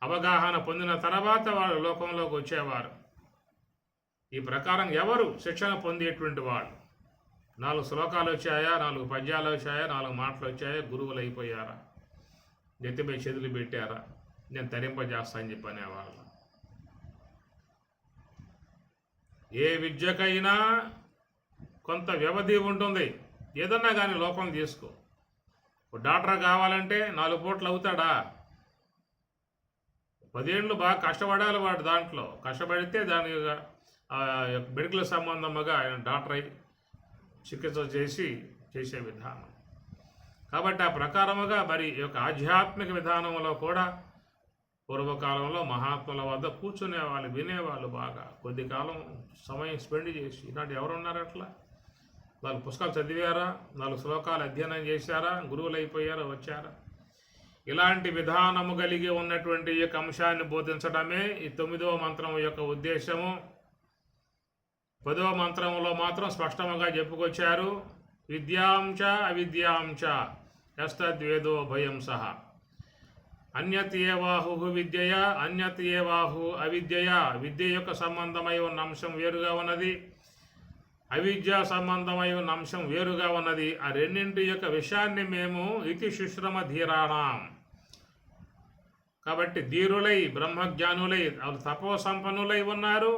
అవగాహన పొందిన తర్వాత వాళ్ళు లోకంలోకి వచ్చేవారు. ఈ ప్రకారం ఎవరు శిక్షణ పొందేటువంటి వాళ్ళు 4 శ్లోకాలు వచ్చాయా, 4 పద్యాలు వచ్చాయా, 4 మాటలు వచ్చాయా, గురువులు అయిపోయారా, నెత్తిపై చేతులు పెట్టారా, నేను తరింపజేస్తా అని చెప్పనేవాళ్ళు. ఏ విద్యకైనా కొంత వ్యవధి ఉంటుంది. ఏదన్నా కానీ లోకం తీసుకో, డాక్టర్ కావాలంటే 4 పూటలు అవుతాడా? 10 ఏళ్ళు బాగా కష్టపడాలి వాడు. దాంట్లో కష్టపడితే దాని మెడికల్ సంబంధముగా ఆయన డాక్టర్ అయి చికిత్స చేసే విధానం. కాబట్టి ఆ ప్రకారముగా మరి ఈ యొక్క ఆధ్యాత్మిక విధానంలో కూడా పూర్వకాలంలో మహాత్ముల వద్ద కూర్చునేవాళ్ళు, వినేవాళ్ళు, బాగా కొద్ది కాలం సమయం స్పెండ్ చేసి. ఈనాటి ఎవరున్నారు అట్లా? 4 పుస్తకాలు చదివారా, 4 శ్లోకాలు అధ్యయనం చేశారా, గురువులు అయిపోయారా, వచ్చారా? ఇలాంటి విధానము కలిగి ఉన్నటువంటి ఈ యొక్క అంశాన్ని బోధించడమే ఈ 9వ మంత్రం యొక్క ఉద్దేశము. 10వ మంత్రంలో మాత్రం స్పష్టంగా చెప్పుకొచ్చారు. విద్యాంచ అవిద్యాంచ యస్తద్వేదో భయం సహ అన్యత్ ఏవాహు విద్యయ అన్యత్ ఏవాహు అవిద్యయ. విద్య యొక్క సంబంధమై ఉన్న అంశం వేరుగా ఉన్నది, అవిద్య సంబంధమై ఉన్న అంశం వేరుగా ఉన్నది. ఆ రెండింటి యొక్క విషయాన్ని మేము ఇతి శుశ్రమ ధీరాణం. కాబట్టి ధీరులై బ్రహ్మజ్ఞానులై తపో సంపన్నులై ఉన్నారు,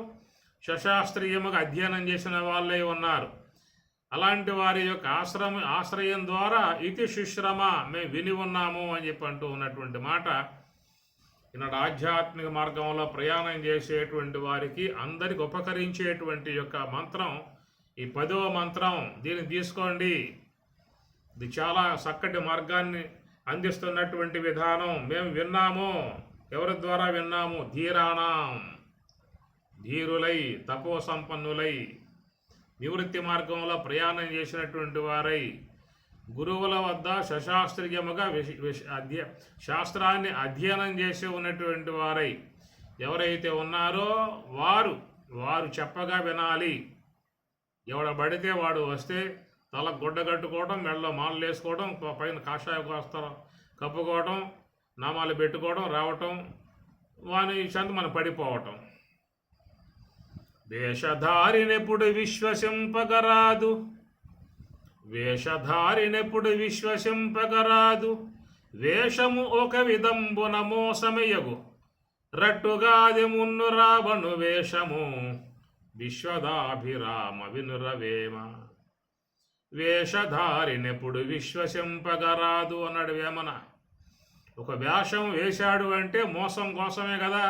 సశాస్త్రీయముగా అధ్యయనం చేసిన వాళ్ళై ఉన్నారు. అలాంటి వారి యొక్క ఆశ్రయం ద్వారా ఇతి శుశ్రమ మేము విని ఉన్నాము అని చెప్పి అంటూ ఉన్నటువంటి మాట ఈనాడు ఆధ్యాత్మిక మార్గంలో ప్రయాణం చేసేటువంటి వారికి అందరికి ఉపకరించేటువంటి యొక్క మంత్రం ఈ 10వ మంత్రం. దీన్ని తీసుకోండి, ఇది చాలా చక్కటి మార్గాన్ని అందిస్తున్నటువంటి విధానం. మేము విన్నాము. ఎవరి ద్వారా విన్నాము? ధీరాణం, ధీరులై తపో సంపన్నులై నివృత్తి మార్గంలో ప్రయాణం చేసినటువంటి వారై గురువుల వద్ద సశాస్త్రీయముగా శాస్త్రాన్ని అధ్యయనం చేసి ఉన్నటువంటి వారై ఎవరైతే ఉన్నారో వారు చెప్పగా వినాలి. ఎవడ పడితే వాడు వస్తే తల గుడ్డ కట్టుకోవడం, మెడలో మాలలు వేసుకోవడం, పైన కాషాయ వస్త్రం కప్పుకోవడం, నామాలు పెట్టుకోవడం, రావటం, వాని చెంత మనం పడిపోవటం. వేషధారినెప్పుడు విశ్వసింపగరాదు, వేషధారినెప్పుడు విశ్వసింపగరాదు, వేషము ఒక విధంబున మోసమయగు, రట్టుగాది మున్ను రావణు వేషము, విశ్వదాభిరామ వినురవేమ. వేషధారినెప్పుడు విశ్వసింపగరాదు అన్నాడు వేమన. ఒక వేషం వేశాడు అంటే మోసం కోసమే కదా.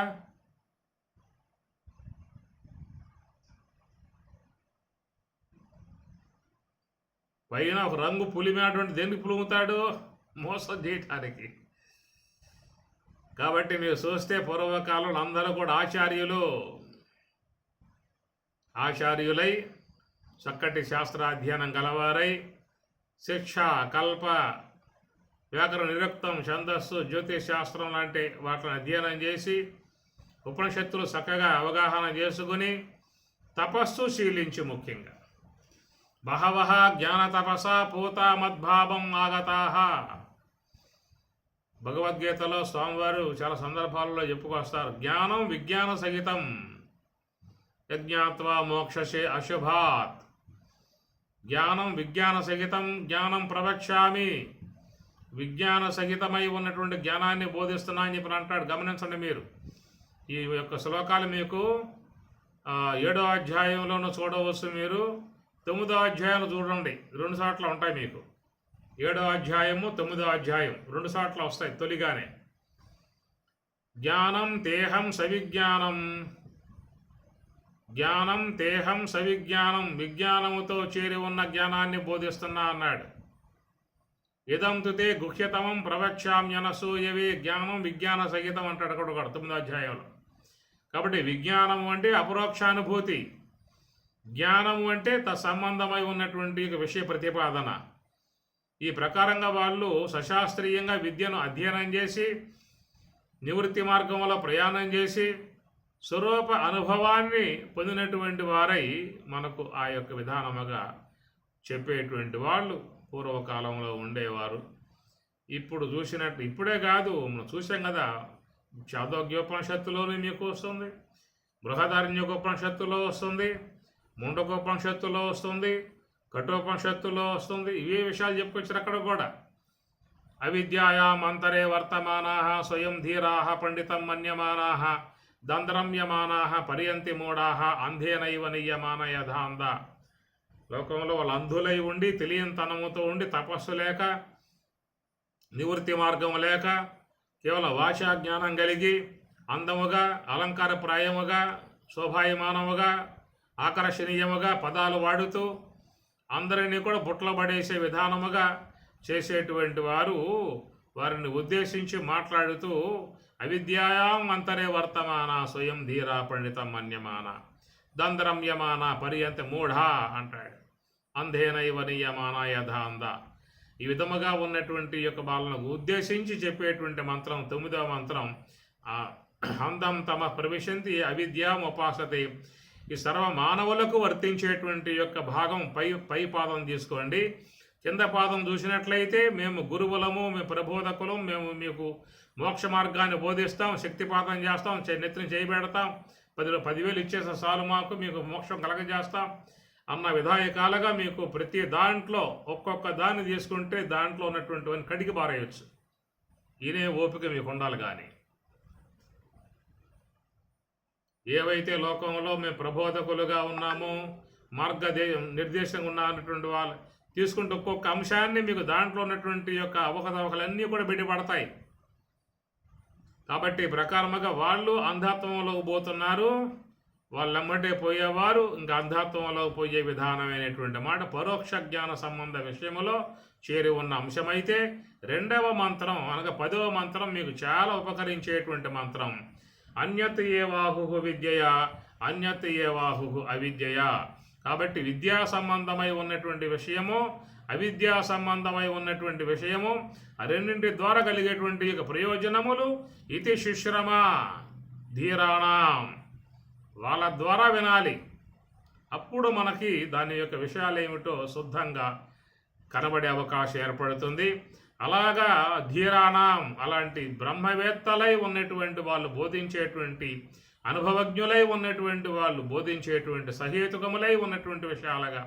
పైన ఒక రంగు పులిమేటువంటి దేనికి పులుముతాడు? మోసం చేయటానికి. కాబట్టి మీరు చూస్తే పూర్వకాలంలో అందరూ కూడా ఆచార్యులై చక్కటి శాస్త్రాధ్యయనం గలవారై శిక్ష, కల్ప, వ్యాకరణ, నిరుక్తం, ఛందస్సు, జ్యోతిష్ శాస్త్రం లాంటి వాటిని అధ్యయనం చేసి ఉపనిషత్తులు చక్కగా అవగాహన చేసుకుని తపస్సు శీలించి ముఖ్యంగా బహవః జ్ఞాన తపసా పూతా మద్భావం ఆగతాః. భగవద్గీతలో స్వామివారు చాలా సందర్భాలలో చెప్పుకొస్తారు. జ్ఞానం విజ్ఞాన సహితం యజ్ఞాత్వా మోక్షసే అశుభాత్. జ్ఞానం విజ్ఞాన సహితం జ్ఞానం ప్రవక్ష్యామి. విజ్ఞాన సహితమై ఉన్నటువంటి జ్ఞానాన్ని బోధిస్తున్నా అని చెప్పి అంటాడు. గమనించండి మీరు. ఈ యొక్క శ్లోకాలు మీకు 7వ అధ్యాయంలోనూ చూడవచ్చు. మీరు 9వ అధ్యాయాలు చూడండి, 2 సార్లు ఉంటాయి మీకు. 7వ అధ్యాయము 9వ అధ్యాయం 2 సార్లు వస్తాయి తొలిగానే. జ్ఞానం తేహం సవిజ్ఞానం, జ్ఞానం తేహం సవిజ్ఞానం, విజ్ఞానముతో చేరి ఉన్న జ్ఞానాన్ని బోధిస్తున్నా అన్నాడు. ఇదం తుతే గుహ్యతమం ప్రవక్ష్యామ్యనసూయవే. జ్ఞానం విజ్ఞాన సహితం అంటాడు అక్కడ 9వ అధ్యాయంలో. కాబట్టి విజ్ఞానం అంటే అపరోక్షానుభూతి, జ్ఞానము అంటే సంబంధమై ఉన్నటువంటి విషయ ప్రతిపాదన. ఈ ప్రకారంగా వాళ్ళు సశాస్త్రీయంగా విద్యను అధ్యయనం చేసి నివృత్తి మార్గంలో ప్రయాణం చేసి స్వరూప అనుభవాన్ని పొందినటువంటి వారై మనకు ఆ యొక్క విధానముగా చెప్పేటువంటి వాళ్ళు పూర్వకాలంలో ఉండేవారు. ఇప్పుడు చూసినట్టు ఇప్పుడే కాదు, మనం చూసాం కదా, చాందోగ్యోపనిషత్తులోనే మీకు వస్తుంది, బృహదారణ్యోపనిషత్తులో వస్తుంది, ముండకోపనిషత్తులో వస్తుంది, కఠోపనిషత్తులో వస్తుంది. ఇవే విషయాలు చెప్పుకొచ్చారు అక్కడ కూడా. అవిద్యాయాం అంతరే వర్తమానాః స్వయం ధీరాః పండితం మన్యమానాః దంద్రమ్యమానాః పర్యంతి మూఢాః అంధేనైవ నియమాన యథాంద. లోకంలో వాళ్ళు అంధులై ఉండి తెలియనితనముతో ఉండి తపస్సు లేక నివృత్తి మార్గం లేక కేవలం భాషా జ్ఞానం కలిగి అందముగా అలంకారప్రాయముగా శోభాయమానముగా ఆకర్షణీయముగా పదాలు వాడుతూ అందరినీ కూడా బుట్టలో పడేసే విధానముగా చేసేటువంటి వారు వారిని ఉద్దేశించి మాట్లాడుతూ అవిద్యాయాం అంతరే వర్తమాన స్వయం ధీరా పండితం మన్యమాన దంద్రమ్యమాన పర్యంత మూఢా అంటాడు. అంధేనైవ నియమాన యథాంద. ఈ విధముగా ఉన్నటువంటి యొక్క బాలను ఉద్దేశించి చెప్పేటువంటి మంత్రం 9వ మంత్రం. అందం తమ ప్రవిశంతి అవిద్యాం ఉపాసతే. ఈ సర్వ మానవులకు వర్తించేటువంటి యొక్క భాగం పై పాదం తీసుకోండి. కింద పాదం చూసినట్లయితే మేము గురువులము, మేము ప్రబోధకులం, మేము మీకు మోక్ష మార్గాన్ని బోధిస్తాం, శక్తిపాతం చేస్తాం, నెత్తిని చేయబెడతాం, 10,000 ఇచ్చేసే చాలు మాకు, మీకు మోక్షం కలగజేస్తాం అన్న విధాయకాలుగా మీకు ప్రతి దాంట్లో ఒక్కొక్క దాన్ని తీసుకుంటే దాంట్లో ఉన్నటువంటి కడిగి పారేయచ్చు. ఈయనే ఓపిక మీకు ఉండాలి. కానీ ఏవైతే లోకంలో మేము ప్రబోధకులుగా ఉన్నామో, నిర్దేశంగా ఉన్నటువంటి వాళ్ళు తీసుకుంటే ఒక్కొక్క అంశాన్ని మీకు దాంట్లో ఉన్నటువంటి యొక్క అవకతవకలన్నీ కూడా బయటపడతాయి. కాబట్టి ప్రకారముగా వాళ్ళు అంధత్వంలోకి పోతున్నారు, వాళ్ళెమ్మటే పోయేవారు ఇంకా అంధత్వంలోకి పోయే విధానమైనటువంటి మాట పరోక్ష జ్ఞాన సంబంధ విషయంలో చేరి ఉన్న అంశమైతే 2వ మంత్రం అనగా 10వ మంత్రం మీకు చాలా ఉపకరించేటువంటి మంత్రం. అన్యత్ ఏవాహు విద్యయా అన్యత్ ఏవాహు అవిద్యయా. కాబట్టి విద్యా సంబంధమై ఉన్నటువంటి విషయము, అవిద్యా సంబంధమై ఉన్నటువంటి విషయము, ఆ రెండింటి ద్వారా కలిగేటువంటి యొక్క ప్రయోజనములు ఇతి శుశ్రమ ధీరాణం, వాళ్ళ ద్వారా వినాలి. అప్పుడు మనకి దాని యొక్క విషయాలు ఏమిటో శుద్ధంగా కనబడే అవకాశం ఏర్పడుతుంది. అలాగా ధీరాణం, అలాంటి బ్రహ్మవేత్తలై ఉన్నటువంటి వాళ్ళు బోధించేటువంటి, అనుభవజ్ఞులై ఉన్నటువంటి వాళ్ళు బోధించేటువంటి, సహేతుకములై ఉన్నటువంటి విషయాలుగా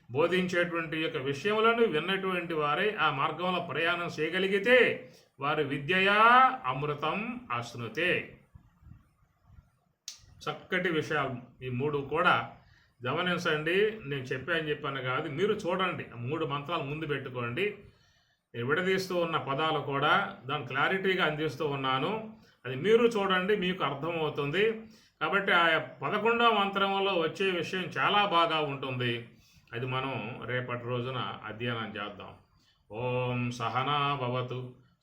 బోధించేటువంటి యొక్క విషయములను విన్నటువంటి వారే ఆ మార్గంలో ప్రయాణం చేయగలిగితే వారు విద్యయా అమృతం ఆశ్నుతే. చక్కటి విషయాలు ఈ మూడు కూడా గమనించండి. నేను చెప్పాను కాదు, మీరు చూడండి. 3 మంత్రాలు ముందు పెట్టుకోండి. నేను విడదీస్తూ ఉన్న పదాలు కూడా దాని క్లారిటీగా అందిస్తూ ఉన్నాను. అది మీరు చూడండి, మీకు అర్థమవుతుంది. కాబట్టి ఆ 11వ మంత్రంలో వచ్చే విషయం చాలా బాగా ఉంటుంది. అది మనం రేపటి రోజున అధ్యయనం చేద్దాం. ఓం సహనా భవతు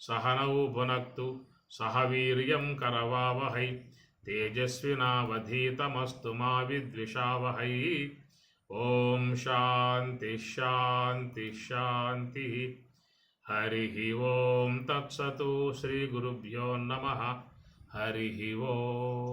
సహనౌ భునక్తు సహ వీర్యం కరవావహై తేజస్వినావధీతమస్తు మా విద్విషావహై. ఓం శాంతి శాంతి శాంతి. హరి ఓం తత్సతు. శ్రీ గురుభ్యో నమః. హరి ఓం.